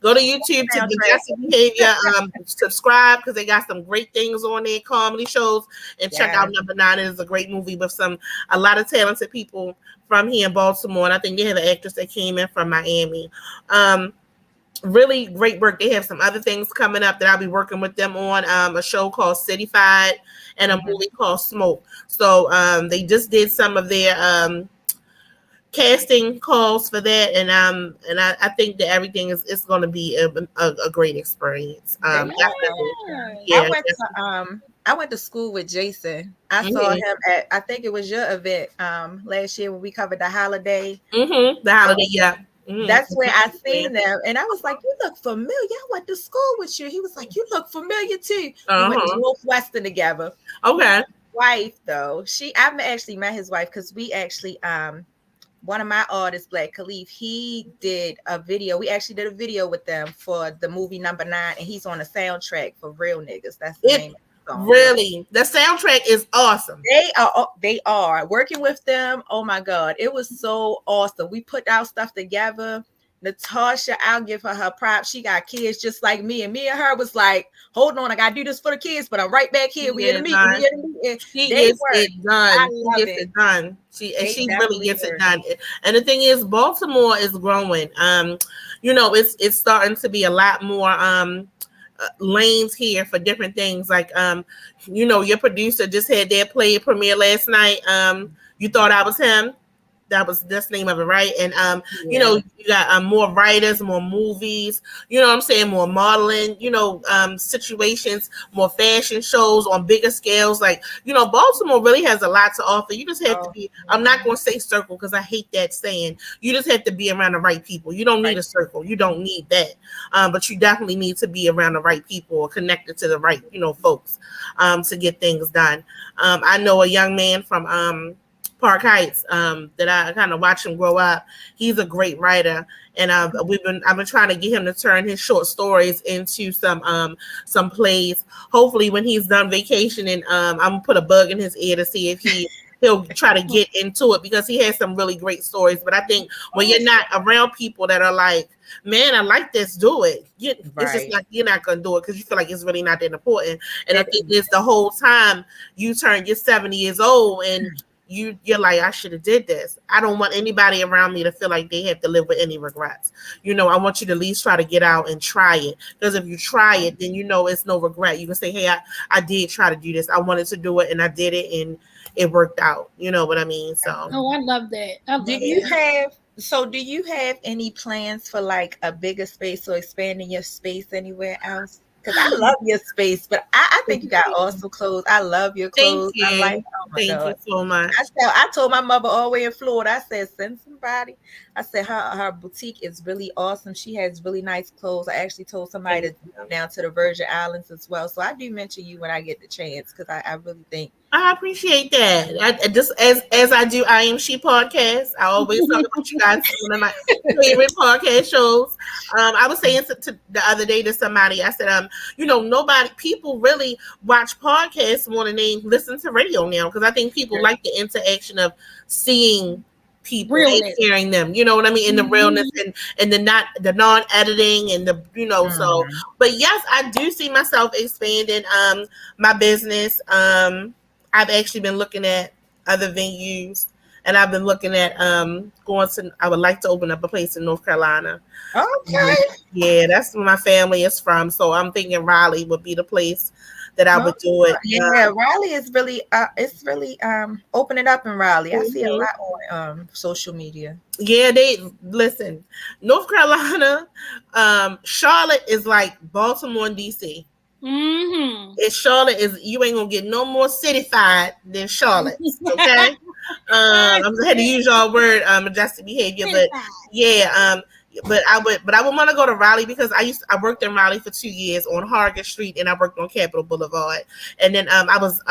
Go to YouTube to Majestic Behavior. Subscribe because they got some great things on there, comedy shows, and check out Number 9. It is a great movie with a lot of talented people from here in Baltimore, and I think they have an actress that came in from Miami. Really great work. They have some other things coming up that I'll be working with them on. A show called Cityfied and a movie called Smoke. So they just did some of their casting calls for that, and I think that everything is going to be a great experience. I went to school with Jason. I saw him at, I think it was your event last year when we covered the holiday. The holiday, That's where I seen them, and I was like, "You look familiar. I went to school with you." He was like, "You look familiar too." We went to Northwestern together. Okay. His wife though, I've actually met his wife because we actually one of my artists, Black Khalif, he did a video. We actually did a video with them for the movie Number 9, and he's on the soundtrack for Real Niggas. That's the name of the song. Really? The soundtrack is awesome. They are. Working with them, oh my God, it was so awesome. We put our stuff together. Natasha, I'll give her props. She got kids just like me. And me and her was like, hold on, I got to do this for the kids, but I'm right back here. We in the meeting. She gets it done. She gets it done. She really gets it done. And the thing is, Baltimore is growing. It's starting to be a lot more lanes here for different things. Like, your producer just had their play premiere last night. You Thought I Was Him. That's the name of it, right? And you got more writers, more movies, what I'm saying, more modeling, situations, more fashion shows on bigger scales. Like, Baltimore really has a lot to offer. You just have to be, I'm not going to say circle because I hate that saying. You just have to be around the right people. You don't need a circle. You don't need that. But you definitely need to be around the right people or connected to the right, folks to get things done. I know a young man from Park Heights, that I kind of watch him grow up. He's a great writer, and I've been trying to get him to turn his short stories into some plays. Hopefully, when he's done vacationing, I'm gonna put a bug in his ear to see if he'll try to get into it, because he has some really great stories. But I think when you're not around people that are like, man, I like this, do it. It's just like, you're not going to do it because you feel like it's really not that important. And I think it's the whole time you're 70 years old and you're like, I should have did this. I don't want anybody around me to feel like they have to live with any regrets. I want you to at least try to get out and try it. Because if you try it, then it's no regret. You can say, hey, I did try to do this. I wanted to do it and I did it and it worked out. You know what I mean? So I love that. Do you have any plans for like a bigger space or expanding your space anywhere else? Because I love your space, but I think you got awesome clothes. I love your clothes. Thank you. Thank you so much. I told my mother all the way in Florida, I said, send somebody. I said, her boutique is really awesome. She has really nice clothes. I actually told somebody to go down to the Virgin Islands as well. So I do mention you when I get the chance, because I really think. I appreciate that. I just as I do I.Am.She Podcast, I always talk about you guys. One of my favorite podcast shows. I was saying to the other day to somebody, I said, people really watch podcasts more than they listen to radio now, because I think people like the interaction of seeing people and hearing them, you know what I mean, and the realness and the non-editing and the so. But yes, I do see myself expanding my business. I've actually been looking at other venues, and I've been looking at I would like to open up a place in North Carolina. Okay. Yeah, that's where my family is from. So I'm thinking Raleigh would be the place that I would do it. Yeah, Raleigh is really opening up in Raleigh. I see a lot on social media. Yeah, listen, North Carolina, Charlotte is like Baltimore and DC. Charlotte is, you ain't gonna get no more cityfied than Charlotte. Okay. I had to use your word, adjusted behavior, but yeah, but I would want to go to Raleigh, because I worked in Raleigh for 2 years on Hargett Street, and I worked on Capitol Boulevard. And then I was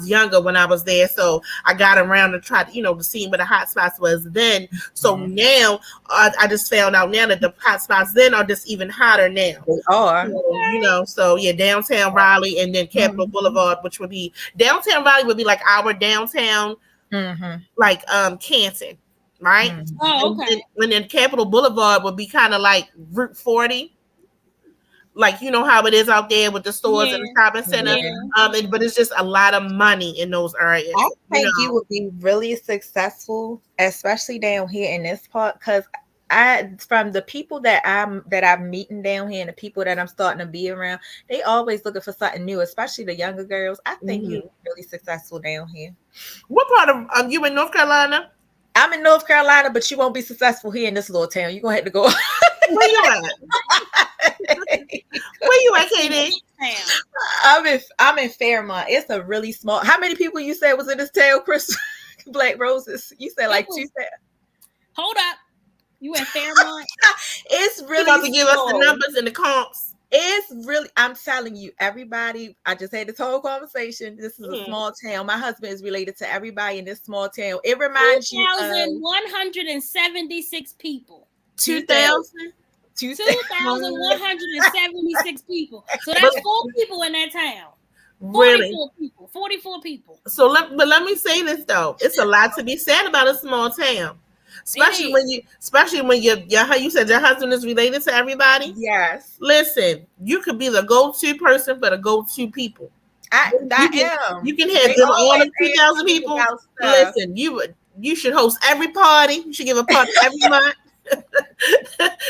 younger when I was there, so I got around to try to see where the hot spots was then. So now I just found out now that the hot spots then are just even hotter now. They are. So yeah, downtown Raleigh, and then Capitol Boulevard, which would be downtown Raleigh would be like our downtown, like Canton. Right. Oh, okay. And then Capitol Boulevard would be kind of like Route 40, like how it is out there with the stores and the shopping center. But it's just a lot of money in those areas. I think you would be really successful, especially down here in this part, because from the people that I'm meeting down here and the people that I'm starting to be around, they always looking for something new, especially the younger girls. I think you're really successful down here. What part of you in North Carolina? I'm in North Carolina, but you won't be successful here in this little town. You're gonna have to go. Where you at? Where you at, Katie? I'm in Fairmont. It's a really small. How many people you said was in this town, Chris? BlackRoses. You said like 2,000. Hold up. You in Fairmont? It's really about to give us the numbers and the comps. It's really, I'm telling you, everybody, I just had this whole conversation. This is a small town. My husband is related to everybody in this small town. It reminds you of 2,176 people. 2,000? 2,176 people. So that's 4 people in that town. 44 people. So let me say this though. It's a lot to be said about a small town. Especially when you said your husband is related to everybody. Yes. Listen, you could be the go-to person for the go-to people. I am. You can have them all the 2,000 people. Listen, you should host every party. You should give a party every month.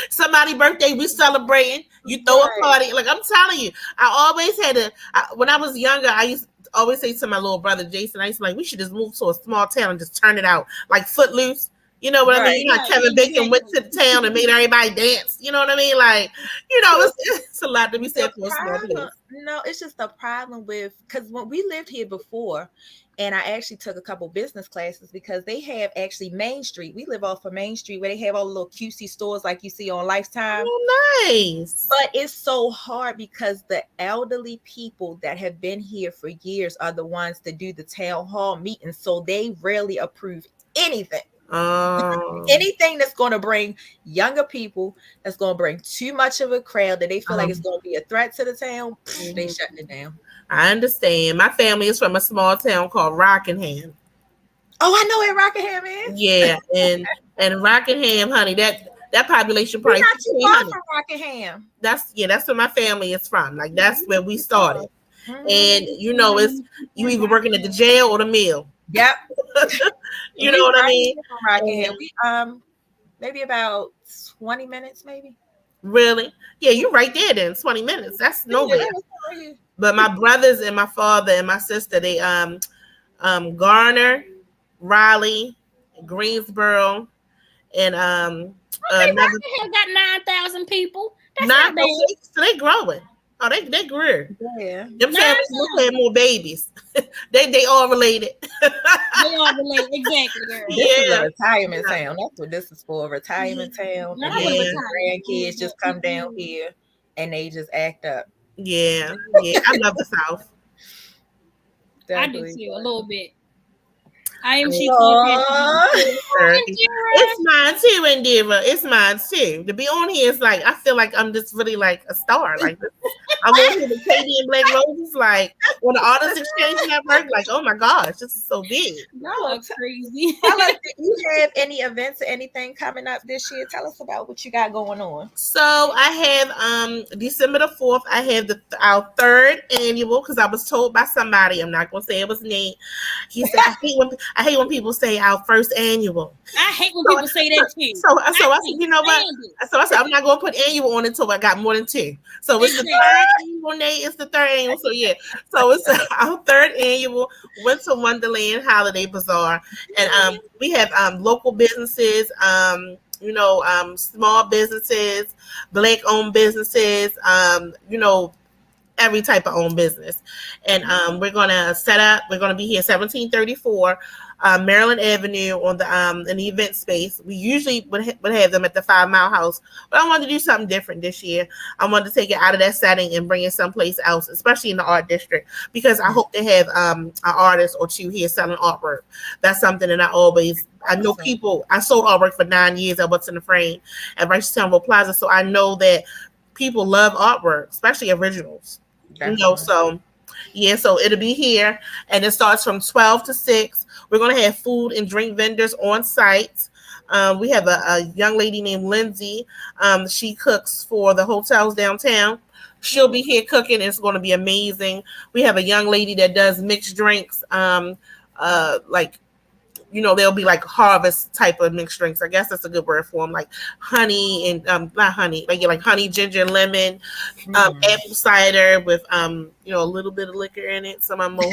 Somebody's birthday, we celebrating. You throw a party. Like I'm telling you, I always had when I was younger, I used to always say to my little brother Jason, I used to like, we should just move to a small town and just turn it out like Footloose. You know what I mean? You know, Kevin Bacon went to the town and made everybody dance. You know what I mean? Like, you know, it's a lot to be said for a small place. No, it's just the problem with, because when we lived here before, and I actually took a couple business classes because they have actually Main Street. We live off of Main Street where they have all the little cutesy stores like you see on Lifetime. Oh, nice. But it's so hard because the elderly people that have been here for years are the ones that do the town hall meetings. So they rarely approve anything. Anything that's going to bring younger people, that's going to bring too much of a crowd that they feel like it's going to be a threat to the town, they shutting it down. I understand. My family is from a small town called Rockingham. Oh, I know where Rockingham is. Yeah, and Rockingham, honey, that population probably not too far from Rockingham. That's where my family is from. Like that's where we started. And you know, it's you either working at the jail or the mill. Yep. You know what I mean? From Rockingham. We maybe about 20 minutes, maybe. Really? Yeah, you're right there then. 20 minutes. That's nowhere. But my brothers and my father and my sister, they Garner, Raleigh, Greensboro, and Rockingham got 9,000 people. That's not bad. So they growing. Oh, they grew. Yeah. Them families will have more babies. they all related. They all related, exactly. Girl. This is a retirement town. That's what this is for. A retirement town. And grandkids just come down here and they just act up. Yeah. I love the South. Definitely. I do too, a little bit. I.Am.She Podcast. It's mine too, Endeavor. It's mine too. To be on here is like I feel like I'm just really like a star. Like I'm on here with Katie and BlackRoses, like on the Artist Exchange Network. Like, oh my gosh, this is so big. Y'all are crazy. Tell us, do you have any events or anything coming up this year? Tell us about what you got going on. So I have December the 4th. I have our third annual because I was told by somebody. I'm not gonna say it was Nate. He said I hate when people say our first annual. I hate when people say that too. So I said, you know what? So I said, I'm not going to put annual on until I got more than two. So it's the third annual, Nate. It's the third annual. So yeah. So it's our third annual Winter Wonderland Holiday Bazaar. And we have local businesses, small businesses, Black-owned businesses, every type of own business. And we're going to be here 1734 Maryland Avenue on the in the event space. We usually would have them at the 5 Mile House, but I wanted to do something different this year. I wanted to take it out of that setting and bring it someplace else, especially in the art district, because I hope to have an artist or two here selling artwork. That's something that I know people. I sold artwork for 9 years at What's in the Frame at Rice Town Plaza, so I know that people love artwork, especially originals. So it'll be here, and it starts from 12 to 6. We're going to have food and drink vendors on site. We have a young lady named Lindsay. She cooks for the hotels downtown. She'll be here cooking. It's going to be amazing. We have a young lady that does mixed drinks, there'll be like harvest type of mixed drinks. I guess that's a good word for them, like honey and not honey, like honey, ginger, lemon, apple cider with a little bit of liquor in it. Some of them we'll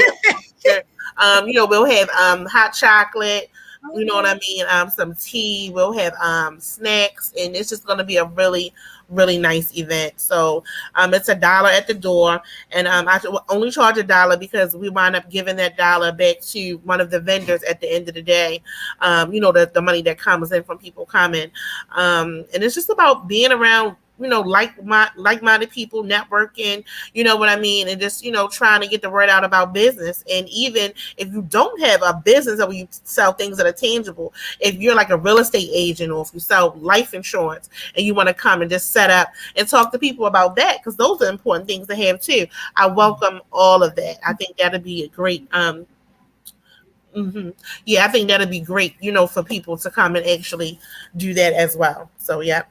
have hot chocolate. You know what I mean? Some tea. We'll have snacks, and it's just going to be a really, really nice event. So it's $1 at the door, and I only charge $1 because we wind up giving that $1 back to one of the vendors at the end of the day. The money that comes in from people coming, and it's just about being around like-minded people, networking, you know what I mean? And just, trying to get the word out about business. And even if you don't have a business where you sell things that are tangible, if you're like a real estate agent or if you sell life insurance and you want to come and just set up and talk to people about that, because those are important things to have too. I welcome all of that. I think that'd be a great, I think that'd be great, for people to come and actually do that as well. So, yeah.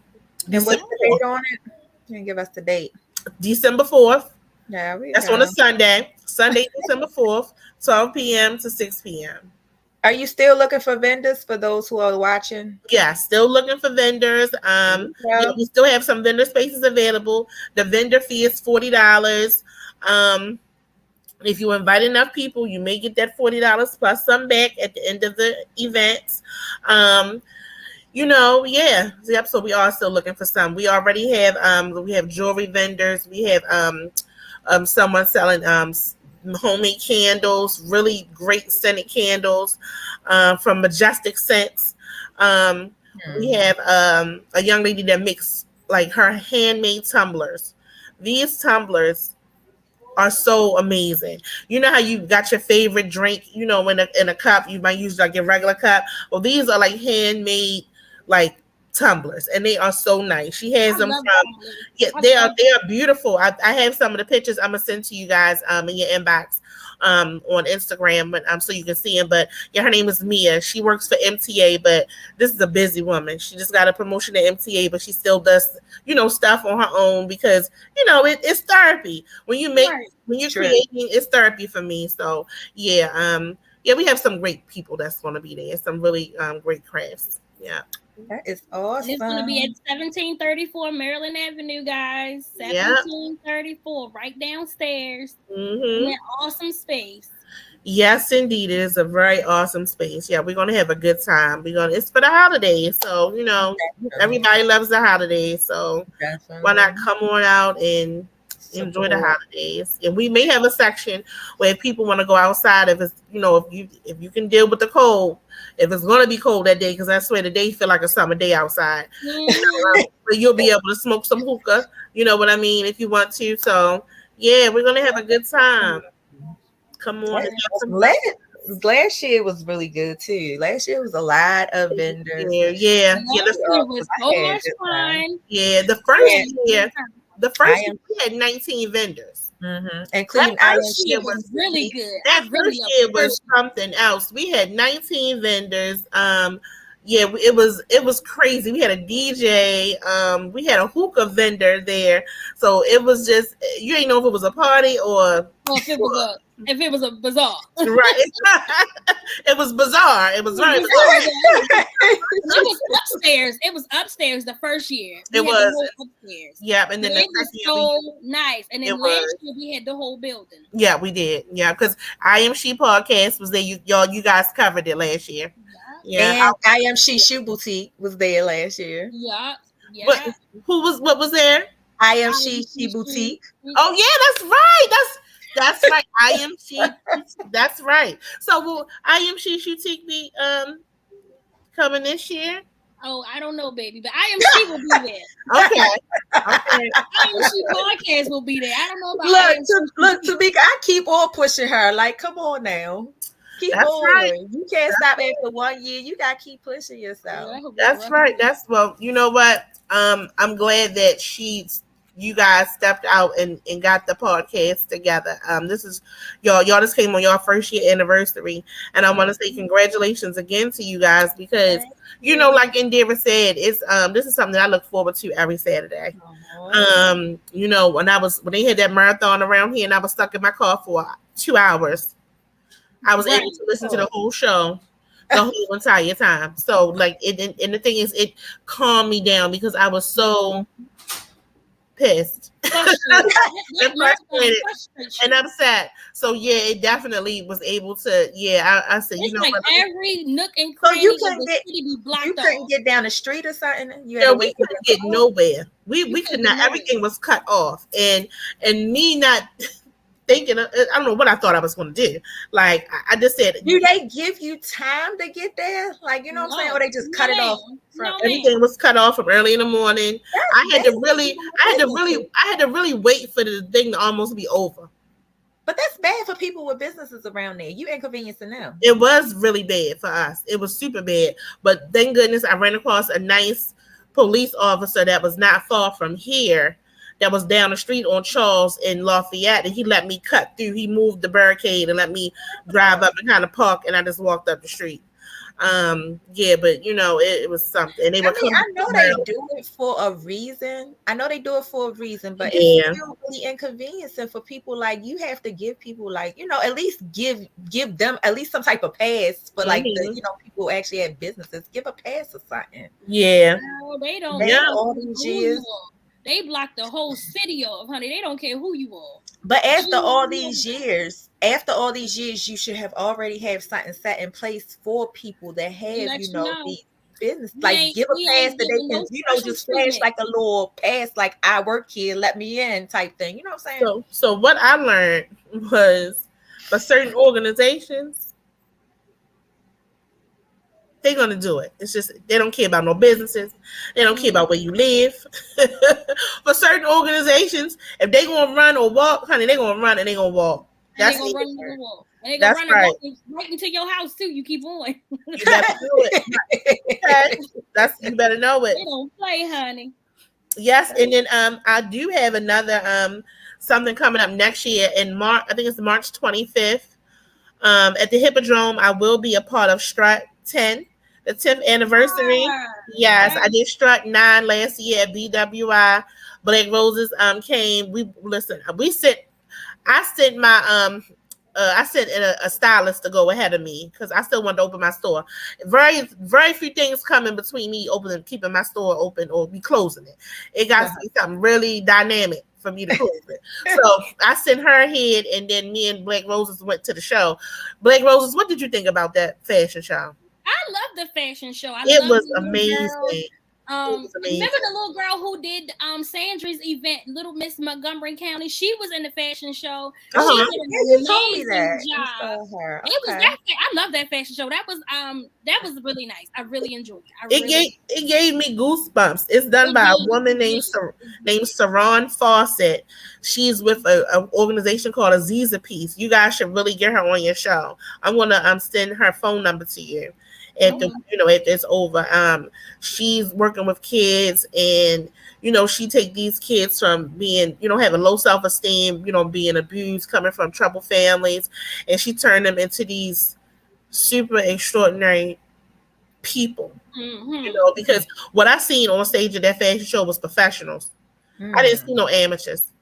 And what's the date on it? You can give us the date. December 4th. Yeah, that's on a Sunday. Sunday, December 4th, 12 p.m. to 6 p.m. Are you still looking for vendors for those who are watching? Yeah, still looking for vendors. Yeah, we still have some vendor spaces available. The vendor fee is $40. If you invite enough people, you may get that $40 plus some back at the end of the event. Yeah. Yep. So we are still looking for some. We already have we have jewelry vendors. We have someone selling homemade candles, really great scented candles from Majestic Scents. We have a young lady that makes like her handmade tumblers. These tumblers are so amazing. You know how you got your favorite drink, in a cup, you might use like your regular cup. Well, these are like handmade, like tumblers, and they are so nice. She has them from, they are beautiful. I have some of the pictures I'm gonna send to you guys in your inbox on Instagram, but so you can see them. But yeah, her name is Mia. She works for MTA, but this is a busy woman. She just got a promotion at MTA, but she still does stuff on her own because it's therapy. When you make when you're creating, it's therapy for me. So yeah, we have some great people that's going to be there. Some really great crafts. Yeah. That is awesome. It's going to be at 1734 Maryland Avenue, guys. 1734, right downstairs. Mm-hmm. An awesome space. Yes, indeed. It is a very awesome space. Yeah, we're going to have a good time. It's for the holidays. So, everybody loves the holidays. So why not come on out and enjoy the holidays? And we may have a section where if people want to go outside, if it's, if you can deal with the cold, if it's going to be cold that day, because I swear the day feel like a summer day outside. So you'll be able to smoke some hookah, you know what I mean, if you want to. So, yeah, we're going to have a good time. Come on. Last year was really good, too. Last year was a lot of vendors. Yeah. It was so much fun. Yeah, the first year we had 19 vendors. Mm-hmm. Including I.Am.She was really good. That first year was something else. We had 19 vendors. It was crazy. We had a DJ. We had a hookah vendor there. So it was just, you didn't know if it was a party or if it was a bazaar. Right. It was bizarre. It was very bizarre. It was upstairs. It was upstairs the first year. It was upstairs. Yeah, and then it was so nice. And then last year we had the whole building. Yeah, we did. Yeah, because I.Am.She Podcast was there. You guys covered it last year. Yeah. And I.Am.She Shoe Boutique was there last year. Yeah. What was there? I.Am.She Shoe Boutique. Oh yeah, that's right. That's right. I.Am.She. That's right. So will I.Am.She Boutique be coming this year? Oh, I don't know, baby, but I.Am.She will be there. Okay. I.Am.She Podcast will be there. I don't know about Look, Tamika, I keep on pushing her. Like, come on now. Keep on. Right. You can't stop after 1 year. You gotta keep pushing yourself. That's right. You know what? I'm glad that you guys stepped out and got the podcast together. This is y'all just came on your first year anniversary, and I want to say congratulations again to you guys because like Indira said, it's this is something that I look forward to every Saturday. When they had that marathon around here and I was stuck in my car for 2 hours, I was able to listen to the whole show the whole entire time. So like and the thing is, it calmed me down because I was so pissed and frustrated and upset. So yeah, it definitely was able to. Yeah, I said, it's like every nook and cranny of the city be blocked off. You couldn't get down the street or something. We couldn't get nowhere. We could not. Everything was cut off, and me not thinking. I don't know what I thought I was going to do. Like I just said, do they give you time to get there? Like what I'm saying, or they just cut it off? Everything was cut off from early in the morning. I had to really wait for the thing to almost be over. But that's bad for people with businesses around there. You inconveniencing them. It was really bad for us. It was super bad. But thank goodness I ran across a nice police officer that was not far from here, that was down the street on Charles in Lafayette, and he let me cut through. He moved the barricade and let me drive up and kind of park, and I just walked up the street. Yeah, but it was something. And they were coming. I know they do it for a reason. But it's Yeah. still really inconveniencing for people. Like, you have to give people, like, at least give them at least some type of pass for like the people who actually have businesses. Give a pass or something. Yeah. No, they don't. Yeah. They All these years. They blocked the whole city off, honey. They don't care who you are. But after all these years, you should have already have something set in place for people that have, these business. Like, give a pass that they can, just flash like a little pass, like, I work here, let me in type thing. You know what I'm saying? So what I learned was, for certain organizations, they're gonna do it. It's just they don't care about no businesses. They don't care about where you live. For certain organizations, if they gonna run or walk, honey, they gonna run and they gonna walk. That's they gonna run and walk. And they gonna run and walk right into your house too. You keep on. You better do it. Okay. You better know it. They don't play, honey. Yes, and then I do have another something coming up next year in March. I think it's March 25th. At the Hippodrome, I will be a part of Strut 10. The 10th anniversary. Yes, I did Strut 9 last year at BWI. BlackRoses came. I sent a stylist to go ahead of me because I still wanted to open my store. Very, very few things coming between me keeping my store open or me closing it. It got to be something really dynamic for me to close it. So I sent her ahead, and then me and BlackRoses went to the show. BlackRoses, what did you think about that fashion show? I love the fashion show. It was amazing. Remember the little girl who did Sandra's event, Little Miss Montgomery County? She was in the fashion show. She did an amazing job. I love that fashion show. That was really nice. I really enjoyed it. It gave me goosebumps. It's done by a woman named Saron Fawcett. She's with an organization called Aziza Peace. You guys should really get her on your show. I'm gonna send her phone number to you. If it's over. She's working with kids, and she take these kids from being having low self-esteem, being abused, coming from troubled families, and she turned them into these super extraordinary people. Because what I seen on stage at that fashion show was professionals. I didn't see no amateurs.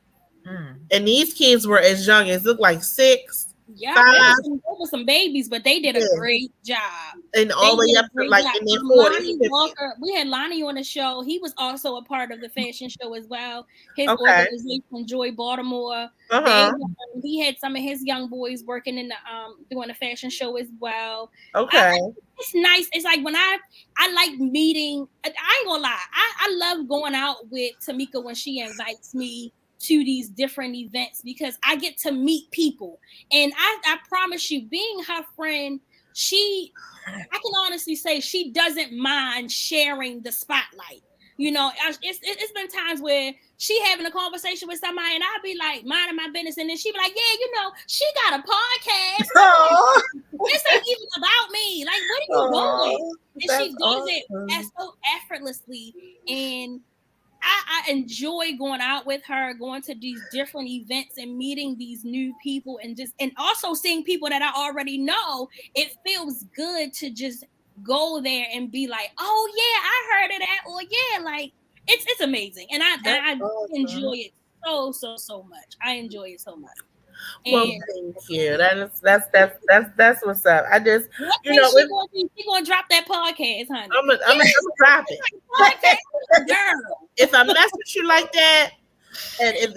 And these kids were as young as looked like 6. Yeah, there were some babies, but they did a great job. And all the way up to like in their 40s. We had Lonnie on the show. He was also a part of the fashion show as well. His organization, Joy Baltimore. He had some of his young boys working in the doing the fashion show as well. Okay. It's nice. It's like when I like meeting. I ain't gonna lie. I love going out with Tamika when she invites me to these different events because I get to meet people. And I promise you, being her friend, I can honestly say she doesn't mind sharing the spotlight. It's been times where she having a conversation with somebody and I'll be like minding my business, and then she be like, yeah, she got a podcast. This ain't even about me. Like, what are you doing? And she does it so effortlessly. And I enjoy going out with her, going to these different events and meeting these new people and also seeing people that I already know. It feels good to just go there and be like, oh yeah, I heard of that, or yeah, like it's amazing. And I enjoy it so much. I enjoy it so much. Well, thank you. That's what's up. I just she gonna drop that podcast, honey. I'm gonna drop it. Girl. If I mess with you like that, and if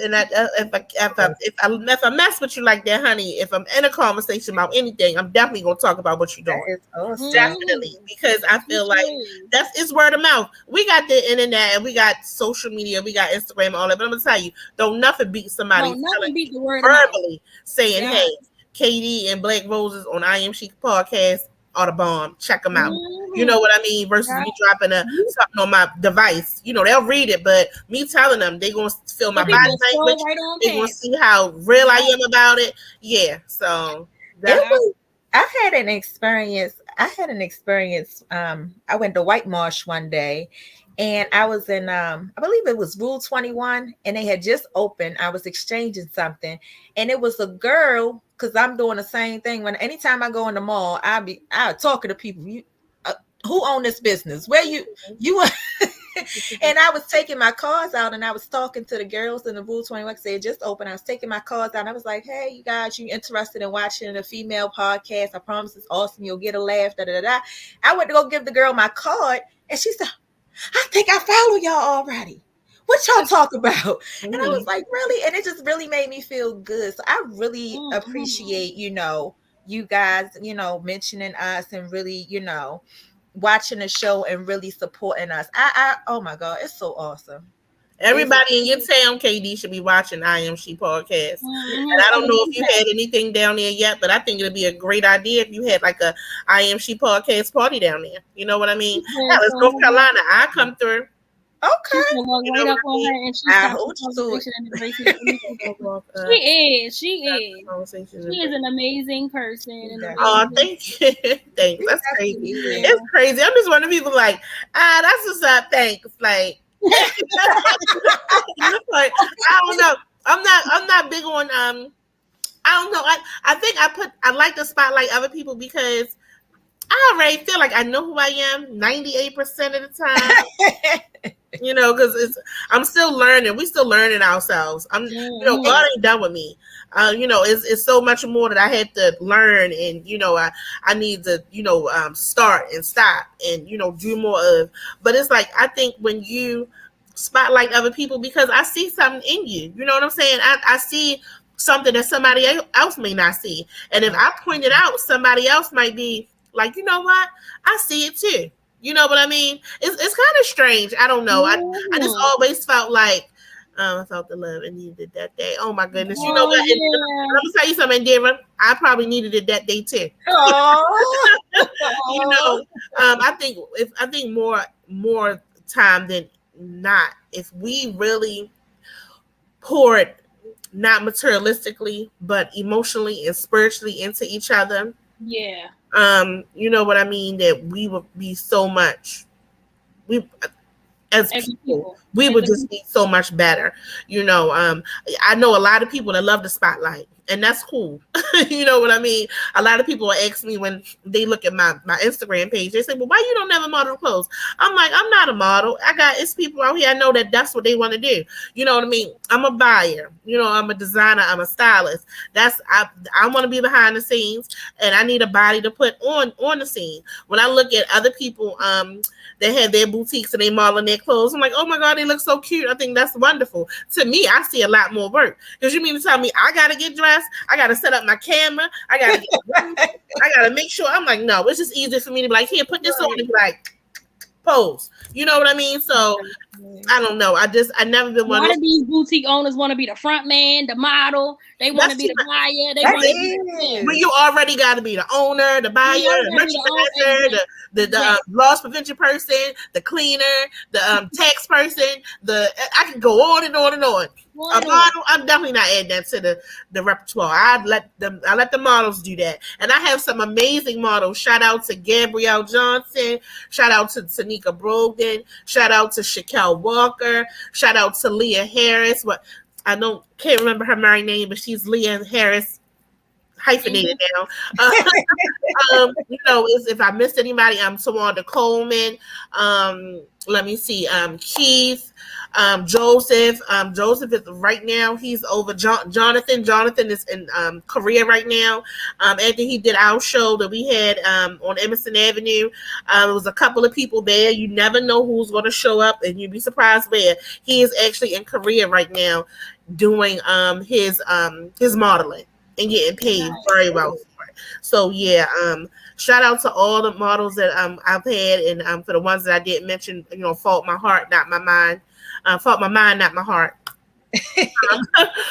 I mess with you like that, honey, if I'm in a conversation about anything, I'm definitely gonna talk about what you're doing. Awesome. Definitely, because I feel like it's word of mouth. We got the internet and we got social media, we got Instagram and all that. But I'm gonna tell you, don't nothing beat somebody beat the word verbally saying, "Hey, Katie and BlackRoses on I.Am.She Podcast are the bomb. Check them out." You know what I mean? Versus me dropping something on my device. They'll read it, but me telling them, they're going to feel my body language. They're going to see how real I am about it. Yeah. So I had an experience. I went to White Marsh one day, and I was in, I believe it was Rule 21, and they had just opened. I was exchanging something, and it was a girl because I'm doing the same thing. When anytime I go in the mall, I talking to people. Who own this business? Where you and I was taking my cards out and I was talking to the girls in the Rule 21 because they had just opened. I was taking my cards out and I was like, hey, you guys, you interested in watching a female podcast? I promise it's awesome. You'll get a laugh. Da, da, da, da. I went to go give the girl my card and she said, I think I follow y'all already. What y'all talk about? And I was like, really? And it just really made me feel good. So I really appreciate, you guys, mentioning us and really, watching the show and really supporting us. Oh my God, it's so awesome. Everybody in your town, KD, should be watching I.Am.She Podcast. And I don't know if you had anything down there yet, but I think it'd be a great idea if you had like a I.Am.She Podcast party down there. You know what I mean? Yeah, let's go Carolina. I come through. Okay. She is an amazing person. Oh, thank you. Thanks. That's crazy. It's crazy. I'm just one of the people like, that's what's up. Thanks. Like, like, I don't know. I'm not big on I don't know. I think I like to spotlight other people because I already feel like I know who I am 98% of the time. Because I'm still learning. We still learning ourselves. God ain't done with me. It's so much more that I had to learn, and I need to start and stop and do more of. But it's like I think when you spotlight other people, because I see something in you. You know what I'm saying? I see something that somebody else may not see, and if I point it out, somebody else might be like, you know what? I see it too. You know what I mean? It's kind of strange. I don't know. I just always felt like I felt the love and needed it that day. Oh my goodness. You know what? Let me tell you something, Devin. I probably needed it that day too. I think more time than not, if we really poured not materialistically but emotionally and spiritually into each other. Yeah. You know what I mean? That we would be so much. As people, we would just be so much better. I know a lot of people that love the spotlight, and that's cool. You know what I mean? A lot of people ask me when they look at my Instagram page, they say, well, why you don't never model clothes? I'm like, I'm not a model. It's people out here. I know that's what they want to do. You know what I mean? I'm a buyer. I'm a designer. I'm a stylist. I want to be behind the scenes, and I need a body to put on the scene. When I look at other people, that have their boutiques and they modeling their clothes, I'm like, oh my God, they look so cute. I think that's wonderful. To me, I see a lot more work. Because you mean to tell me I got to get dressed? I got to set up my camera. I got to make sure. I'm like, no, it's just easier for me to be like, here, put this on and be like, pose. You know what I mean? So I don't know. I never been one of these boutique owners want to be the front man, the model. They want to be the buyer. They want to be. But you already got to be the owner, the buyer, the merchandiser, the loss prevention person, the cleaner, the tax person. I can go on and on and on. A model, I'm definitely not adding that to the repertoire. I let the models do that. And I have some amazing models. Shout out to Gabrielle Johnson. Shout out to Tanika Brogdon. Shout out to Shaquille Walker. Shout out to Leah Harris. Can't remember her married name, but she's Leah Harris hyphenated now. If I missed anybody, I'm Tawanda Coleman. Let me see. Keith. Joseph is right now. He's over Jonathan. Jonathan is in Korea right now. After he did our show that we had on Emerson Avenue, there was a couple of people there. You never know who's going to show up, and you'd be surprised where he is actually in Korea right now doing his modeling and getting paid very well for it. So yeah, shout out to all the models that I've had, and for the ones that I didn't mention, fault my heart, not my mind. Fault my mind, not my heart.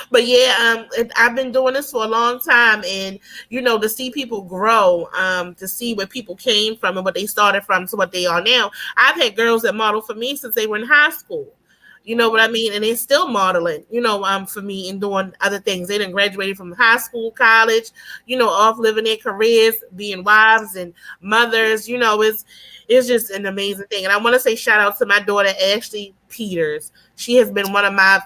But yeah, I've been doing this for a long time, and to see people grow, to see where people came from and what they started from to what they are now. I've had girls that model for me since they were in high school. You know what I mean? And they're still modeling, for me and doing other things. They done graduated from high school, college, off living their careers, being wives and mothers. It's just an amazing thing. And I want to say shout out to my daughter, Ashley Peters. She has been one of my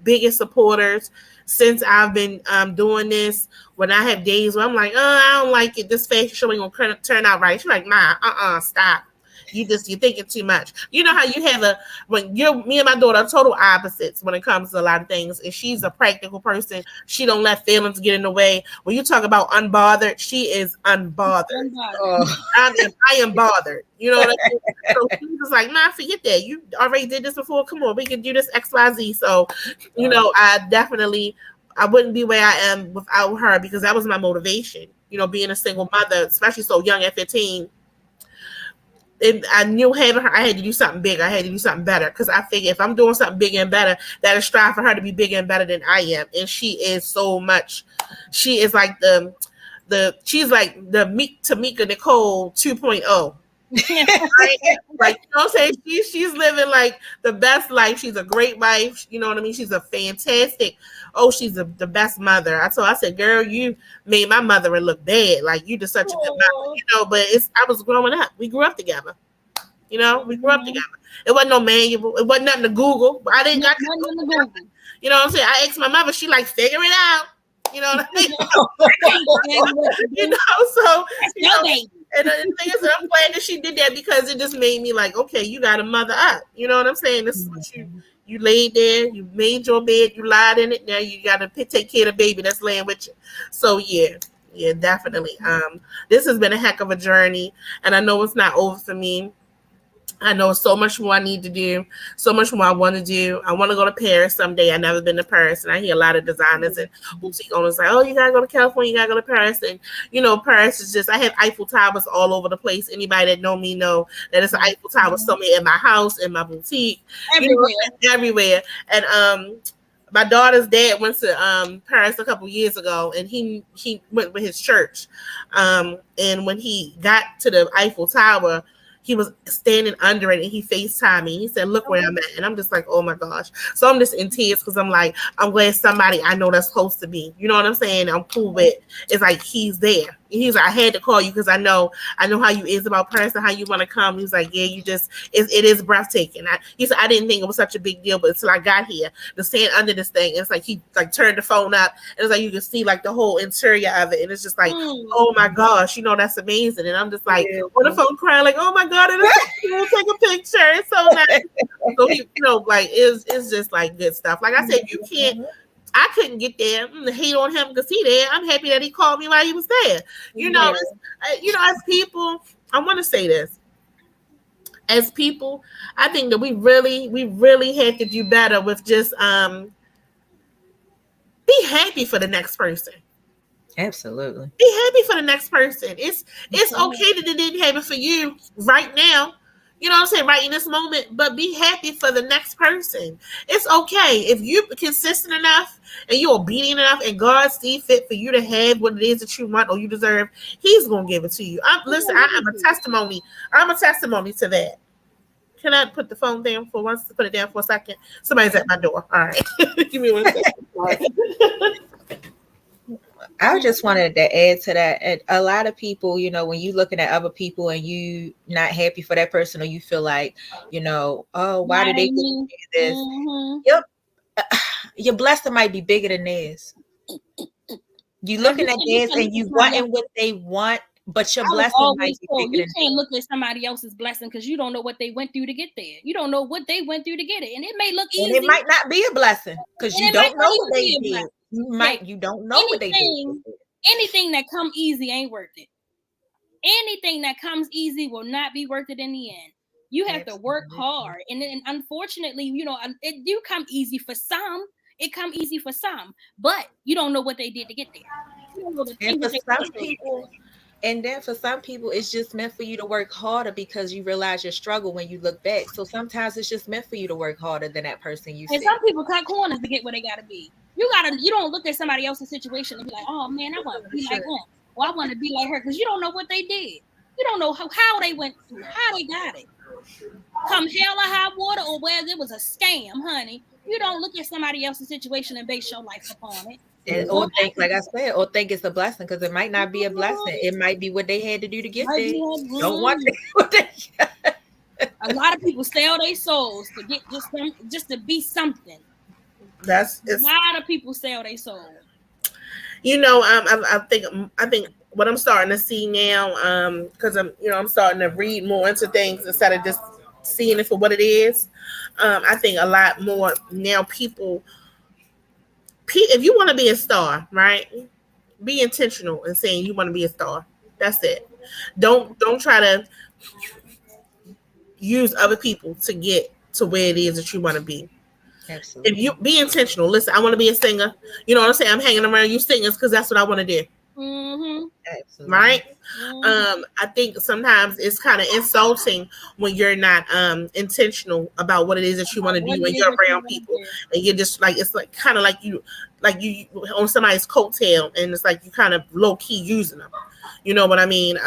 biggest supporters since I've been doing this, when I have days where I'm like, I don't like it, this fashion show ain't gonna turn out right. She's like, nah, stop. You're thinking too much. You know how you have me and my daughter are total opposites when it comes to a lot of things. And she's a practical person. She don't let feelings get in the way. When you talk about unbothered, she is unbothered. I am bothered. You know what I mean? So she's just like, nah, forget that. You already did this before. Come on, we can do this XYZ. So, I wouldn't be where I am without her, because that was my motivation. Being a single mother, especially so young at 15. I knew having her, I had to do something big. I had to do something better, because I figure if I'm doing something bigger and better, that is strive for her to be bigger and better than I am. And she is so much. She is like she's like the Tamika Nicole 2.0. Right? Like, you know what I'm saying? She's living like the best life. She's a great wife. You know what I mean? She's a fantastic. She's the best mother. I said, girl, you made my mother look bad. Like, you just such a good mother, but I was growing up. We grew up together. We grew up together. It wasn't no manual. It wasn't nothing to Google. I didn't got to Google. You know what I'm saying? I asked my mother. She like, figure it out. You know what I mean? So and the thing is, I'm glad that she did that, because it just made me like, okay, you got a mother up. You know what I'm saying? This is what you laid there, you made your bed, you lied in it. Now you got to take care of the baby that's laying with you. So yeah, definitely. This has been a heck of a journey, and I know it's not over for me. I know so much more I need to do, so much more I want to do. I want to go to Paris someday. I've never been to Paris, and I hear a lot of designers and boutique owners like, oh, you got to go to California, you got to go to Paris. And, Paris is just, I have Eiffel Towers all over the place. Anybody that know me know that it's an Eiffel Tower somewhere in my house, in my boutique, everywhere. And my daughter's dad went to Paris a couple years ago, and he went with his church. And when he got to the Eiffel Tower, he was standing under it, and he FaceTimed me. He said, look where I'm at. And I'm just like, oh my gosh. So I'm just in tears, because I'm like, I'm glad somebody I know that's supposed to be. You know what I'm saying? I'm cool with. It's like, he's there. He's like, I had to call you, because I know how you is about Paris and how you want to come. He's like, yeah, it is breathtaking. He said, I didn't think it was such a big deal, but until I got here, to stand under this thing, it's like he like turned the phone up, and it's like you can see like the whole interior of it, and it's just like, oh my gosh, that's amazing. And I'm just like on the phone crying, like, oh my god, it is so cool. Take a picture. It's so nice. So he, it's just like good stuff. Like I said, I couldn't get there. I'm gonna hate on him because he there. I'm happy that he called me while he was there. As people, I want to say this. As people, I think that we really have to do better with just be happy for the next person. Absolutely. Be happy for the next person. It's okay that it didn't happen for you right now. You know what I'm saying? Right in this moment, but be happy for the next person. It's okay. If you're consistent enough and you're obedient enough and God see fit for you to have what it is that you want or you deserve, he's going to give it to you. I'm a testimony. I'm a testimony to that. Can I put the phone down for once? Put it down for a second. Somebody's at my door. All right. Give me 1 second. I just wanted to add to that. And a lot of people, when you looking at other people and you not happy for that person, or you feel like, oh, why did they do this? Yep. Your blessing might be bigger than theirs. You looking at theirs and you wanting what they want, but your blessing might be bigger than theirs. You can't look at somebody else's blessing because you don't know what they went through to get there. You don't know what they went through to get it. And it may look easy. And it might not be a blessing because you don't know what they did. You don't know what they did. Anything that come easy ain't worth it. Anything that comes easy will not be worth it in the end. You have to work hard. And then unfortunately, it do come easy for some. It come easy for some, but you don't know what they did to get there. And then for some people, it's just meant for you to work harder because you realize your struggle when you look back. So sometimes it's just meant for you to work harder than that person you see. And some people cut corners to get where they gotta be. You don't look at somebody else's situation and be like, oh man, I want to be like them. Or I want to be like her, because you don't know what they did. You don't know how they went through, how they got it. Come hell or high water, or whether it was a scam, honey. You don't look at somebody else's situation and base your life upon it. Or think, like I said, or think it's a blessing, because it might not be a blessing. It might be what they had to do to get there. Don't want what they got. A lot of people sell their souls to get just to be something. That's A lot of people sell their soul. I think what I'm starting to see now, because I'm starting to read more into things instead of just seeing it for what it is. I think a lot more now if you want to be a star, right? Be intentional in saying you want to be a star. That's it. Don't try to use other people to get to where it is that you want to be. Absolutely. If you be intentional, listen, I want to be a singer. You know what I'm saying? I'm hanging around you singers because that's what I want to do. Mm-hmm. Absolutely. Right? Mm-hmm. I think sometimes it's kind of insulting when you're not intentional about what it is that you want to do when you're around people, and you're just like, it's like kind of like you on somebody's coattail, and it's like you kind of low key using them. You know what I mean?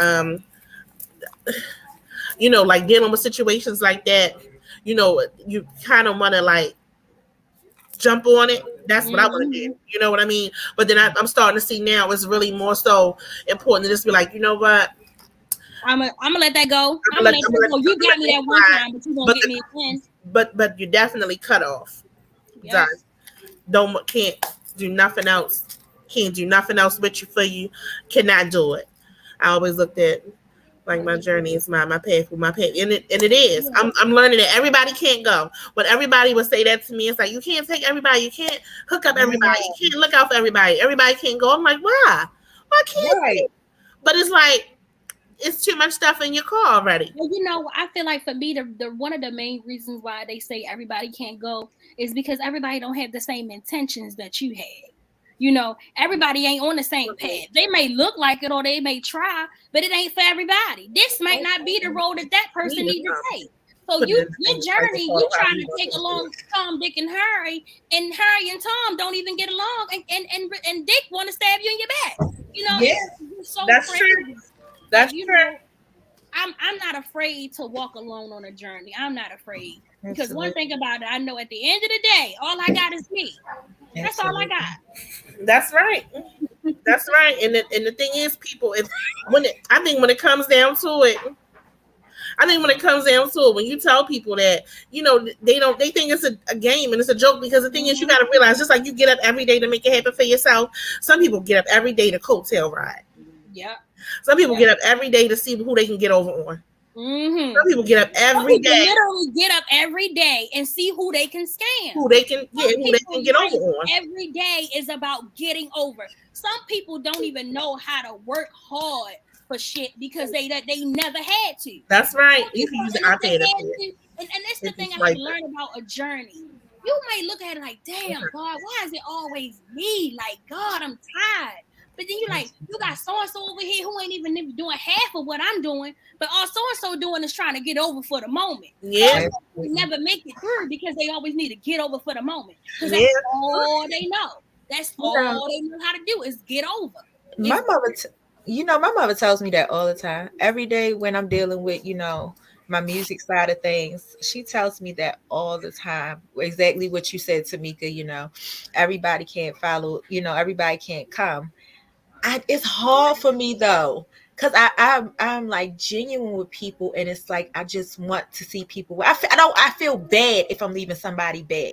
Like dealing with situations like that. You kind of want to like jump on it. That's what I want to do. You know what I mean? But then I'm starting to see now it's really more so important to just be like, you know what? I'm gonna let that go. I'm gonna let that go. You got me that one time, but you won't get me again. But you definitely cut off. Yes. Can't do nothing else. Can't do nothing else with you for you. Cannot do it. I always looked at like my journey is my path with my path, and it is. I'm learning that everybody can't go. But everybody would say that to me. It's like you can't take everybody. You can't hook up everybody. You can't look out for everybody. Everybody can't go. I'm like, why? Why can't you? But it's like it's too much stuff in your car already. Well, I feel like for me, the one of the main reasons why they say everybody can't go is because everybody don't have the same intentions that you had. Everybody ain't on the same path. They may look like it or they may try, but it ain't for everybody. This might not be the road that person needs to take. So your journey, you trying to take along Tom, Dick, and Harry and Tom don't even get along, and Dick want to stab you in your back. It's so that's crazy. true. That's true. I'm not afraid to walk alone on a journey. I'm not afraid. Because one thing about it, I know at the end of the day, all I got is me. That's all I got. That's right. That's right. And the thing is, people, I think when it comes down to it, when you tell people that, they think it's a game and it's a joke, because the thing is, you got to realize, just like you get up every day to make it happen for yourself, some people get up every day to coattail ride. Yeah. Some people get up every day to see who they can get over on. Mm-hmm. Some people get up every day. Literally get up every day and see who they can scam. Who they can get over on. Every day is about getting over. Some people don't even know how to work hard for shit because they never had to. That's right. You can use the iPad. And that's the thing I learned about a journey. You may look at it like, damn, God, why is it always me? Like, God, I'm tired. But then you got so-and-so over here who ain't even doing half of what I'm doing, but all so-and-so doing is trying to get over for the moment. Yeah. They never make it through because they always need to get over for the moment. Because that's all they know. That's all they know how to do is get over. My mother tells me that all the time. Every day when I'm dealing with, my music side of things, she tells me that all the time. Exactly what you said, Tamika, everybody can't follow, everybody can't come. It's hard for me though, because I'm like genuine with people, and it's like I just want to see people. I feel bad if I'm leaving somebody bad,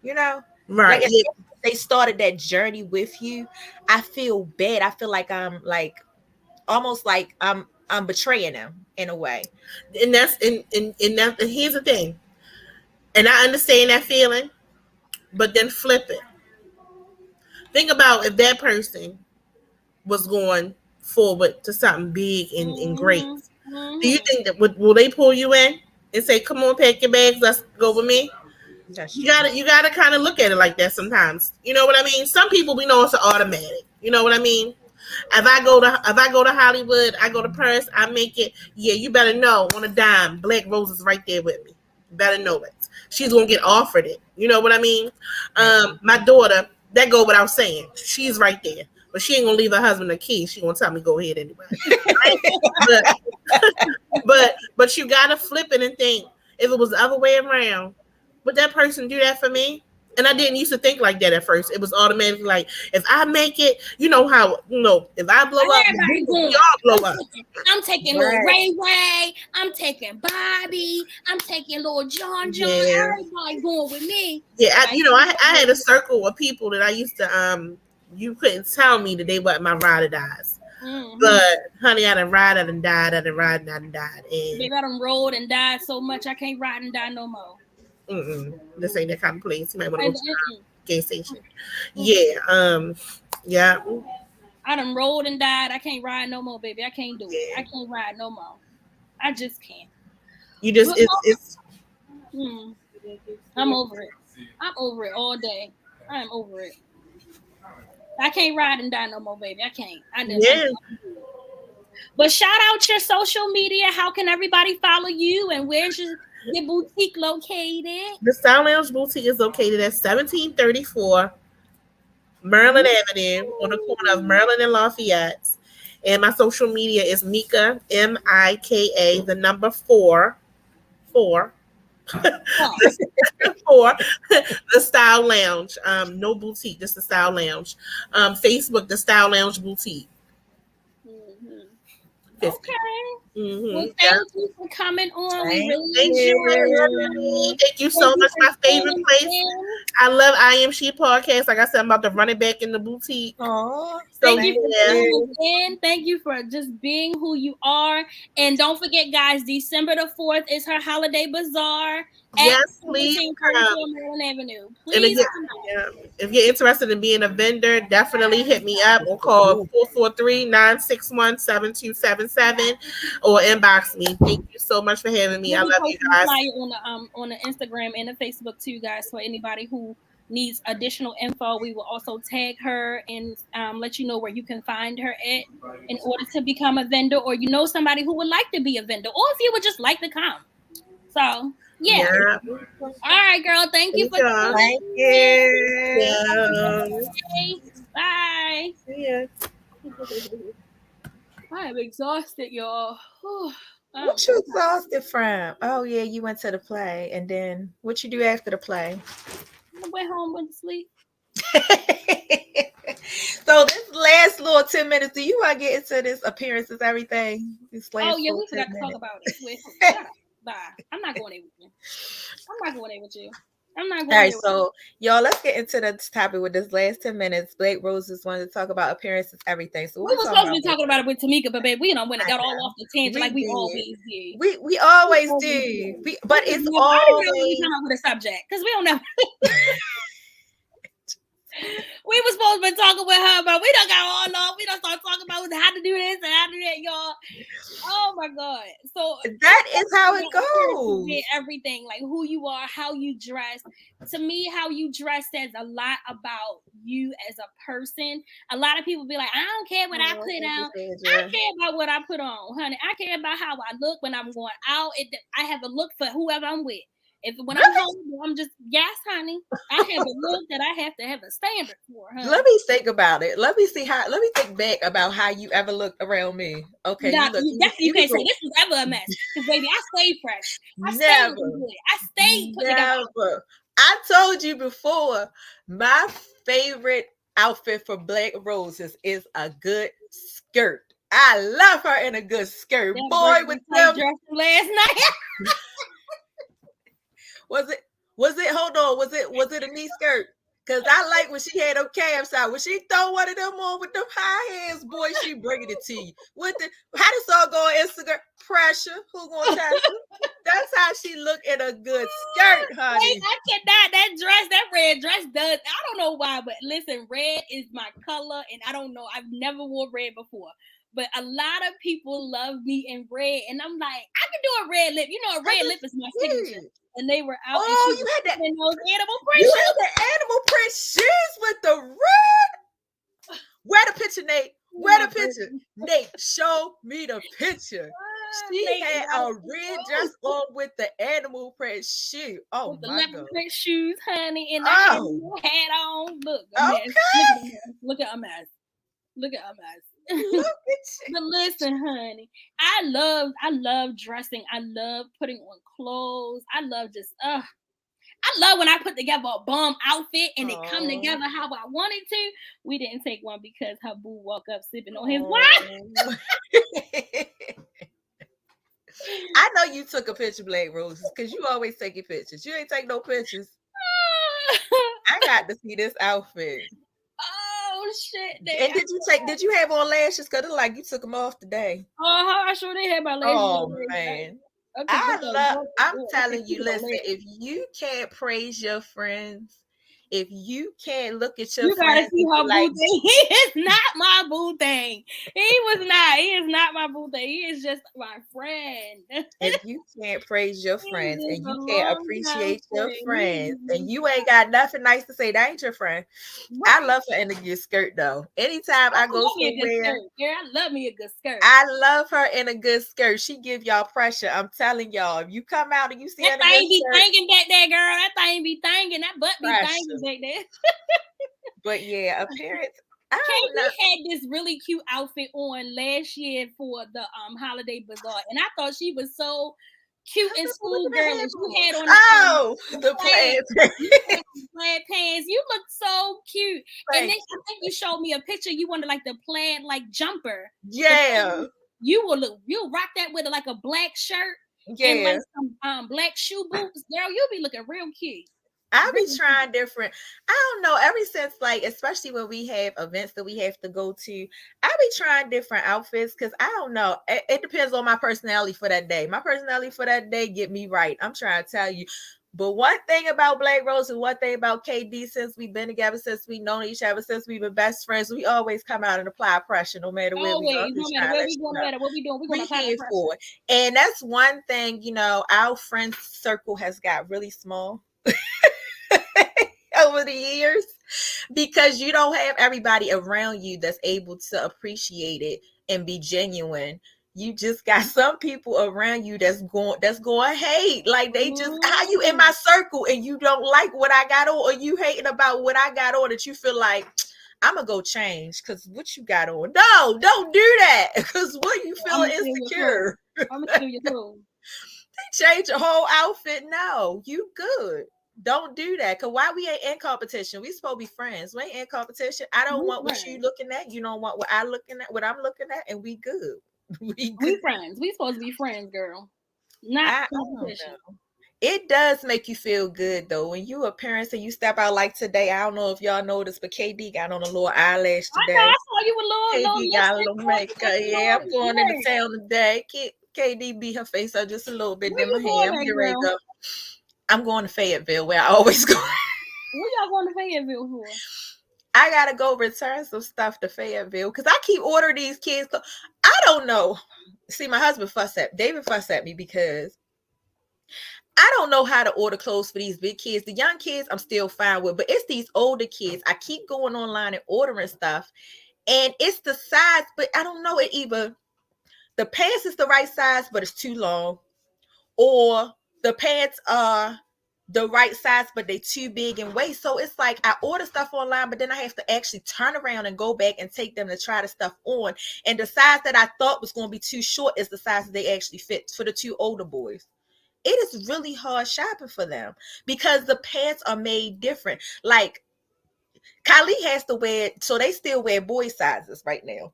right? Like if they started that journey with you, I feel bad. I feel like I'm like almost like I'm betraying them in a way. And that's and here's the thing, and I understand that feeling, but then flip it. Think about if that person was going forward to something big and great. Mm-hmm. Do you think that will they pull you in and say, "Come on, pack your bags, let's go with me"? You gotta kind of look at it like that sometimes. You know what I mean? Some people, we know it's an automatic. You know what I mean? If I go to Hollywood, I go to Paris, I make it. Yeah, you better know on a dime, BlackRoses right there with me. You better know it. She's gonna get offered it. You know what I mean? My daughter, that go without saying. She's right there. But she ain't gonna leave her husband a key. She gonna tell me go ahead anyway. but you gotta flip it and think, if it was the other way around, would that person do that for me? And I didn't used to think like that at first. It was automatically like, if I make it, how, if I blow up, y'all blow up. I'm taking little Ray Ray. I'm taking Bobby. I'm taking little John. Yeah. Everybody going with me. Yeah, I had a circle of people that I used to you couldn't tell me that they weren't my ride or dies. Mm-hmm. But honey, I done ride, I done died, I done ride, and I done died. And baby, I done rolled and died so much I can't ride and die no more. This ain't that kind of place. You might want to go to the gas station. Yeah. Yeah. I done rolled and died. I can't ride no more, baby. I can't do it. I can't ride no more. I just can't. You just it's I'm over it. I'm over it all day. I am over it. I can't ride and die no more, baby. I can't. But shout out your social media. How can everybody follow you? And where's your boutique located? The Style Lounge Boutique is located at 1734 Maryland Avenue on the corner of Maryland and Lafayette. And my social media is Mika, Mika, the number 4. For the Style Lounge. No boutique, just the Style Lounge. Facebook, the Style Lounge Boutique. Okay. Well, thank you for coming on. We really enjoyed it. Thank you so much. My favorite place. I love I.Am.She Podcast. Like I said, I'm about to run it back in the boutique. Oh, thank you for coming in. Thank you for just being who you are. And don't forget, guys, December the 4th is her holiday bazaar. Yes, please come. Maryland Avenue. Please if you're interested in being a vendor, definitely hit me up or call 443-961-7277 or inbox me. Thank you so much for having me. I love you guys. On the Instagram and the Facebook too, guys. For anybody who needs additional info, we will also tag her and let you know where you can find her at in order to become a vendor, or you know somebody who would like to be a vendor, or if you would just like to come. So. Yeah. All right, girl. Thank you for coming. Thank you. Bye. See ya. I am exhausted, y'all. What you exhausted from? Oh yeah, you went to the play, and then what you do after the play? I went home, went to sleep. So this last little 10 minutes, do you want to get into this appearances, everything? We forgot to talk about it. Bye. I'm not going there with you. All right, so y'all, let's get into the topic with this last 10 minutes. BlackRoses wanted to talk about appearances, everything. So we were supposed to be talking about it with Tamika, but babe, we went and got all off the tangent like we always do. We always do. But it's always we come up with a subject because we don't know. We were supposed to be talking with her, but we done got all off. We done start talking about how to do this and how to do that, y'all. Oh my God. So that is how it goes. Everything, like who you are, how you dress. To me, how you dress says a lot about you as a person. A lot of people be like, I don't care what I put on. I care about what I put on, honey. I care about how I look when I'm going out. I have a look for whoever I'm with. When I'm home, I'm just, yes, honey. I have a look that I have to have a standard for, honey. Let me think about it. Let me think back about how you ever looked around me. Okay. You can't say this was ever a mess. Because baby, I stay fresh. I stay put together. I told you before, my favorite outfit for BlackRoses is a good skirt. I love her in a good skirt. That boy with them dressed last night. Was it hold on, was it a knee skirt? Because I like when she had them calves out. When she throw one of them on with them high hands, boy, she bringing it to you. How this all go on Instagram? Pressure. Who gonna tell you? That's how she look in a good skirt, honey. Wait, I cannot. That red dress does. I don't know why, but listen, red is my color, and I don't know. I've never wore red before. But a lot of people love me in red, and I'm like, I can do a red lip. You know, a red lip is my signature. And they were out. Oh, you had that in those animal print. You had the animal print shoes with the red. Where the picture, Nate? Where the picture? Nate, show me the picture. She had a red dress on with the animal print shoe. Oh, with the leopard print shoes, honey, and I had on. Look, look at a mess. Look at a mess. But listen, honey, I love dressing. I love putting on clothes. I love when I put together a bomb outfit and it come together how I wanted to. We didn't take one because her boo woke up sipping on his wine. you took a picture, BlackRoses, because you always taking pictures. You ain't take no pictures. I got to see this outfit. Oh shit! And did you have on lashes? Cause it's like you took them off today. I sure did have my lashes. Oh man. I'm telling you, listen, if you can't praise your friends, if you can't look at your friends, gotta see her boo thing. He is not my boo thing. He is not my boo thing. He is just my friend. If you can't praise your friends and you can't appreciate your friends and you ain't got nothing nice to say, that ain't your friend. Right. I love her in a good skirt though. Anytime I go somewhere, I love me a good skirt. I love her in a good skirt. She give y'all pressure. I'm telling y'all, if you come out and you see that her in a good be skirt, thinking back there, girl. That thing be thinking. That butt be thinking back there. But yeah, appearance. Katie had this really cute outfit on last year for the holiday bazaar, and I thought she was so cute and schoolgirlish. You had on the plaid pants. You look so cute. And then I think you showed me a picture. You wanted like the plaid jumper. Yeah. You'll rock that with like a black shirt and like some black shoe boots. Girl, you'll be looking real cute. I'll be trying different. I don't know. Ever since especially when we have events that we have to go to, I'll be trying different outfits because I don't know. It depends on my personality for that day. My personality for that day get me right. I'm trying to tell you. But one thing about BlackRoses and one thing about KD, since we've been together, since we've known each other, since we've been best friends, we always come out and apply pressure no matter where we go. No matter where we go, no matter what we doing, we're going to apply pressure. For it. And that's one thing, our friend circle has got really small. Over the years, because you don't have everybody around you that's able to appreciate it and be genuine. You just got some people around you that's going hate. Like they just, how you in my circle and you don't like what I got on, or you hating about what I got on, that you feel like I'm gonna go change because what you got on. No, don't do that, because what you feeling insecure. I'm gonna do your clothes. They change your whole outfit. No, you good. Don't do that. Because why we ain't in competition? We supposed to be friends. We ain't in competition. I don't want what you looking at. You don't want what I'm looking at, and we good. We friends. We supposed to be friends, girl. Not competition. It does make you feel good though when you a parent and you step out like today. I don't know if y'all noticed, but KD got on a little eyelash today. I saw you with little KD got a little makeup. Yeah, I'm going into town today. KD beat her face up just a little bit. Then my hair. I'm ready to go. I'm going to Fayetteville, where I always go. What y'all going to Fayetteville for? I gotta go return some stuff to Fayetteville because I keep ordering these kids. I don't know. See, my husband David fussed at me because I don't know how to order clothes for these big kids. The young kids I'm still fine with, but it's these older kids. I keep going online and ordering stuff, and it's the size, but I don't know it either. The pants is the right size, but it's too long, or the pants are the right size, but they too big in waist. So it's like I order stuff online, but then I have to actually turn around and go back and take them to try the stuff on. And the size that I thought was going to be too short is the size that they actually fit for the two older boys. It is really hard shopping for them because the pants are made different. Like Kylie has to wear, so they still wear boy sizes right now.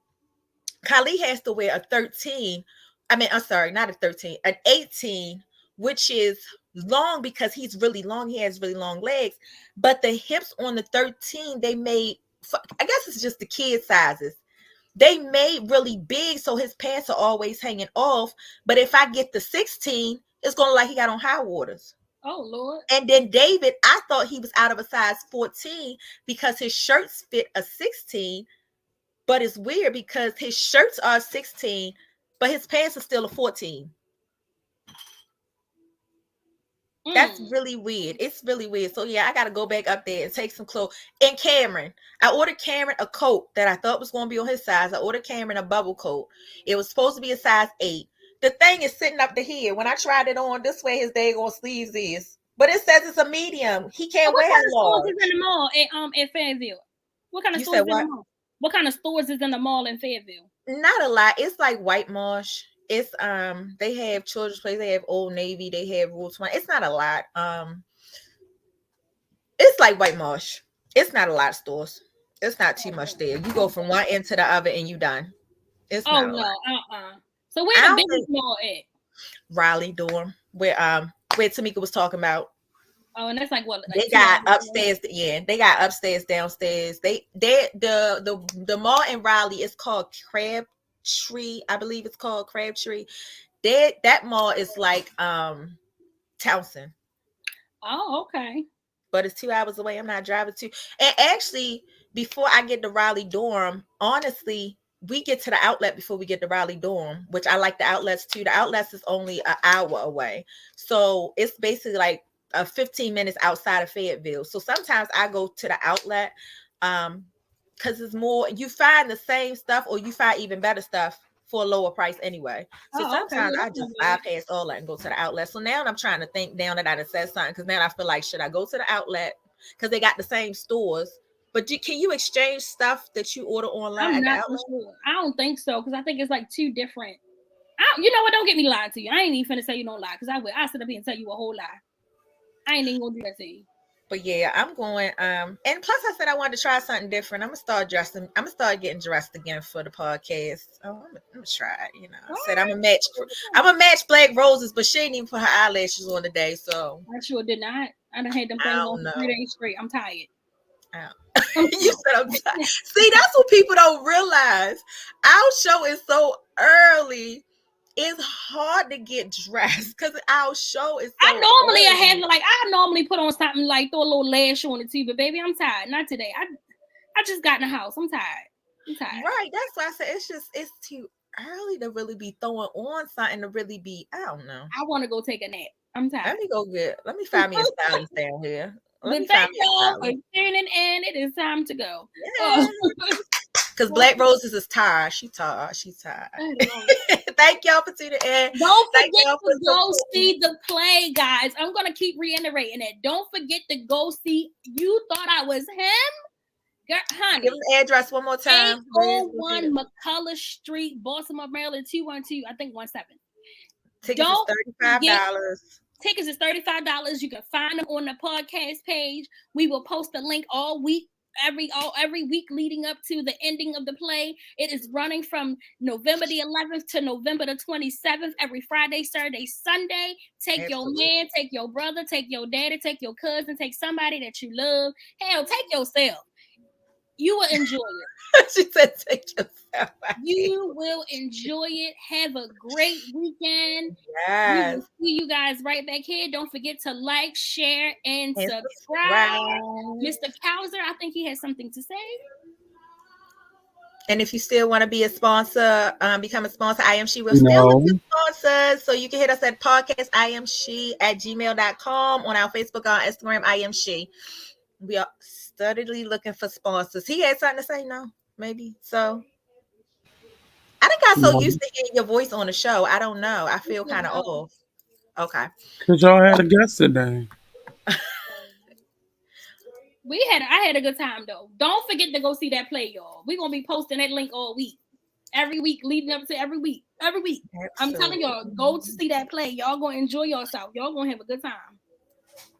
Kylie has to wear a 13. Not a 13, an 18, which is long because he's really long. He has really long legs, but the hips on the 13, they made, I guess it's just the kid sizes. They made really big, so his pants are always hanging off. But if I get the 16, it's going to look like he got on high waters. Oh, Lord. And then David, I thought he was out of a size 14 because his shirts fit a 16, but it's weird because his shirts are 16, but his pants are still a 14. That's really weird. It's really weird. So yeah, I got to go back up there and take some clothes. And Cameron, I ordered Cameron a coat that I thought was going to be on his size. I ordered Cameron a bubble coat. It was supposed to be a size 8. The thing is sitting up to here. When I tried it on, this way his daggone sleeves is. But it says it's a medium. He can't wear it long. What kind of stores is in the mall at Fayetteville? What kind of stores is in the mall? What kind of stores is in the mall in Fayetteville? Not a lot. It's like White Marsh. It's they have Children's Place, they have Old Navy, they have Rule 20. It's not a lot. It's like White Marsh. It's not a lot of stores. It's not too much there. You go from one end to the other and you done. It's not a lot. So where the biggest mall at? Raleigh dorm where Tamika was talking about. Oh, and that's like what? Like they got upstairs. Yeah, they got upstairs, downstairs. The mall in Raleigh is called Crabtree. I believe it's called Crabtree. That mall is like Townsend. Oh, okay. But it's 2 hours away. I'm not driving to. And actually, before I get to Raleigh dorm, honestly, we get to the outlet before we get to Raleigh dorm, which I like the outlets too. The outlets is only an hour away. So it's basically like 15 minutes outside of Fayetteville. So sometimes I go to the outlet because it's more, you find the same stuff or you find even better stuff for a lower price anyway. So sometimes I just bypass all that and go to the outlet. So now I'm trying to think now that I done said something, because now I feel like, should I go to the outlet because they got the same stores? But can you exchange stuff that you order online? I'm not sure. I don't think so, because I think it's like two different. You know what? Don't get me lying to you. I ain't even finna say you don't lie, because I will. I sit up here and tell you a whole lie. I ain't even gonna do that to you. But yeah, I'm going. And plus, I said I wanted to try something different. I'm gonna start dressing. I'm gonna start getting dressed again for the podcast. Oh, I'm gonna try it. You know, I said I'm a match. I'm a match BlackRoses, but she ain't even put her eyelashes on today. So I sure did not. I done had them things on for 3 days straight. I'm tired. You said I'm tired. See, that's what people don't realize. Our show is so early. It's hard to get dressed because our show is so I normally put on something like throw a little lash on it too, but baby, I'm tired. Not today. I just got in the house. I'm tired. Right. That's why I said it's too early to really be throwing on something to really be, I don't know. I want to go take a nap. I'm tired. Let me find me a stylist down here. Thank y'all for tuning in. It is time to go. Because BlackRoses is tired. She's tired. Thank y'all for tuning in. Don't forget to go see the play, guys. I'm going to keep reiterating it. Don't forget to go see. You thought I was him? Girl, honey. Give the address one more time. 801 McCullough Street, Baltimore, Maryland, 212, I think 17. Tickets is $35. Tickets is $35. You can find them on the podcast page. We will post a link all week, every week leading up to the ending of the play. It is running from November the 11th to November the 27th, every Friday, Saturday, Sunday. Take your man, take your brother, take your daddy, take your cousin, take somebody that you love. Hell, take yourself. You will enjoy it. She said take yourself. You will enjoy it. Have a great weekend. Yes. We will see you guys right back here. Don't forget to like, share, and subscribe. Mr. Couser, I think he has something to say. And if you still want to be a sponsor, become a sponsor, I.Am.She will still be sponsors. So you can hit us at PodcastIAmShe at gmail.com, on our Facebook, on Instagram, I.Am.She. We are steadily looking for sponsors. He had something to say, no? Maybe. So I think I got so used to hearing your voice on the show. I don't know. I feel kind of off. Okay. Because y'all had a guest today. I had a good time though. Don't forget to go see that play, y'all. We're gonna be posting that link all week. Every week, leading up to every week. Absolutely. I'm telling y'all, go to see that play. Y'all gonna enjoy yourself. Y'all gonna have a good time.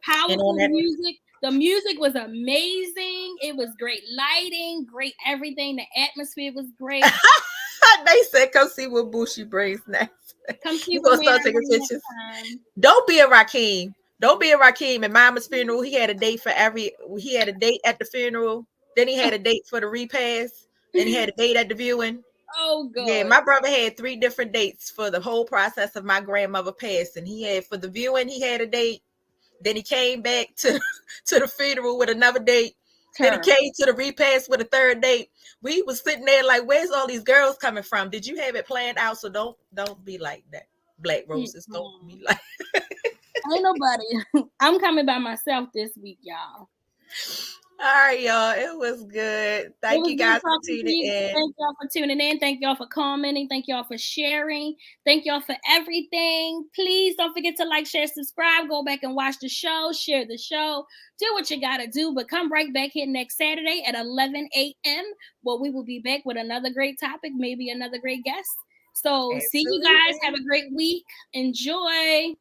Powerful music. The music was amazing. It was great lighting, great everything. The atmosphere was great. They said, come see what Bushi brings next. Come see what start taking pictures. Don't be a Rakeem. Don't be a Rakeem. At Mama's funeral, he had a date at the funeral. Then he had a date for the repast. Then he had a date at the viewing. Oh, God. Yeah, my brother had 3 different dates for the whole process of my grandmother passing. He had, for the viewing, he had a date. Then he came back to the funeral with another date. Then he came to the repast with a 3rd date. We was sitting there like, where's all these girls coming from? Did you have it planned out? So don't be like that. BlackRoses, don't be like Ain't nobody. I'm coming by myself this week, y'all. All right, y'all. It was good. Thank you guys for tuning in. Thank y'all for tuning in. Thank y'all for commenting. Thank y'all for sharing. Thank y'all for everything. Please don't forget to like, share, subscribe. Go back and watch the show. Share the show. Do what you got to do. But come right back here next Saturday at 11 a.m. where we will be back with another great topic, maybe another great guest. So see you guys. Have a great week. Enjoy.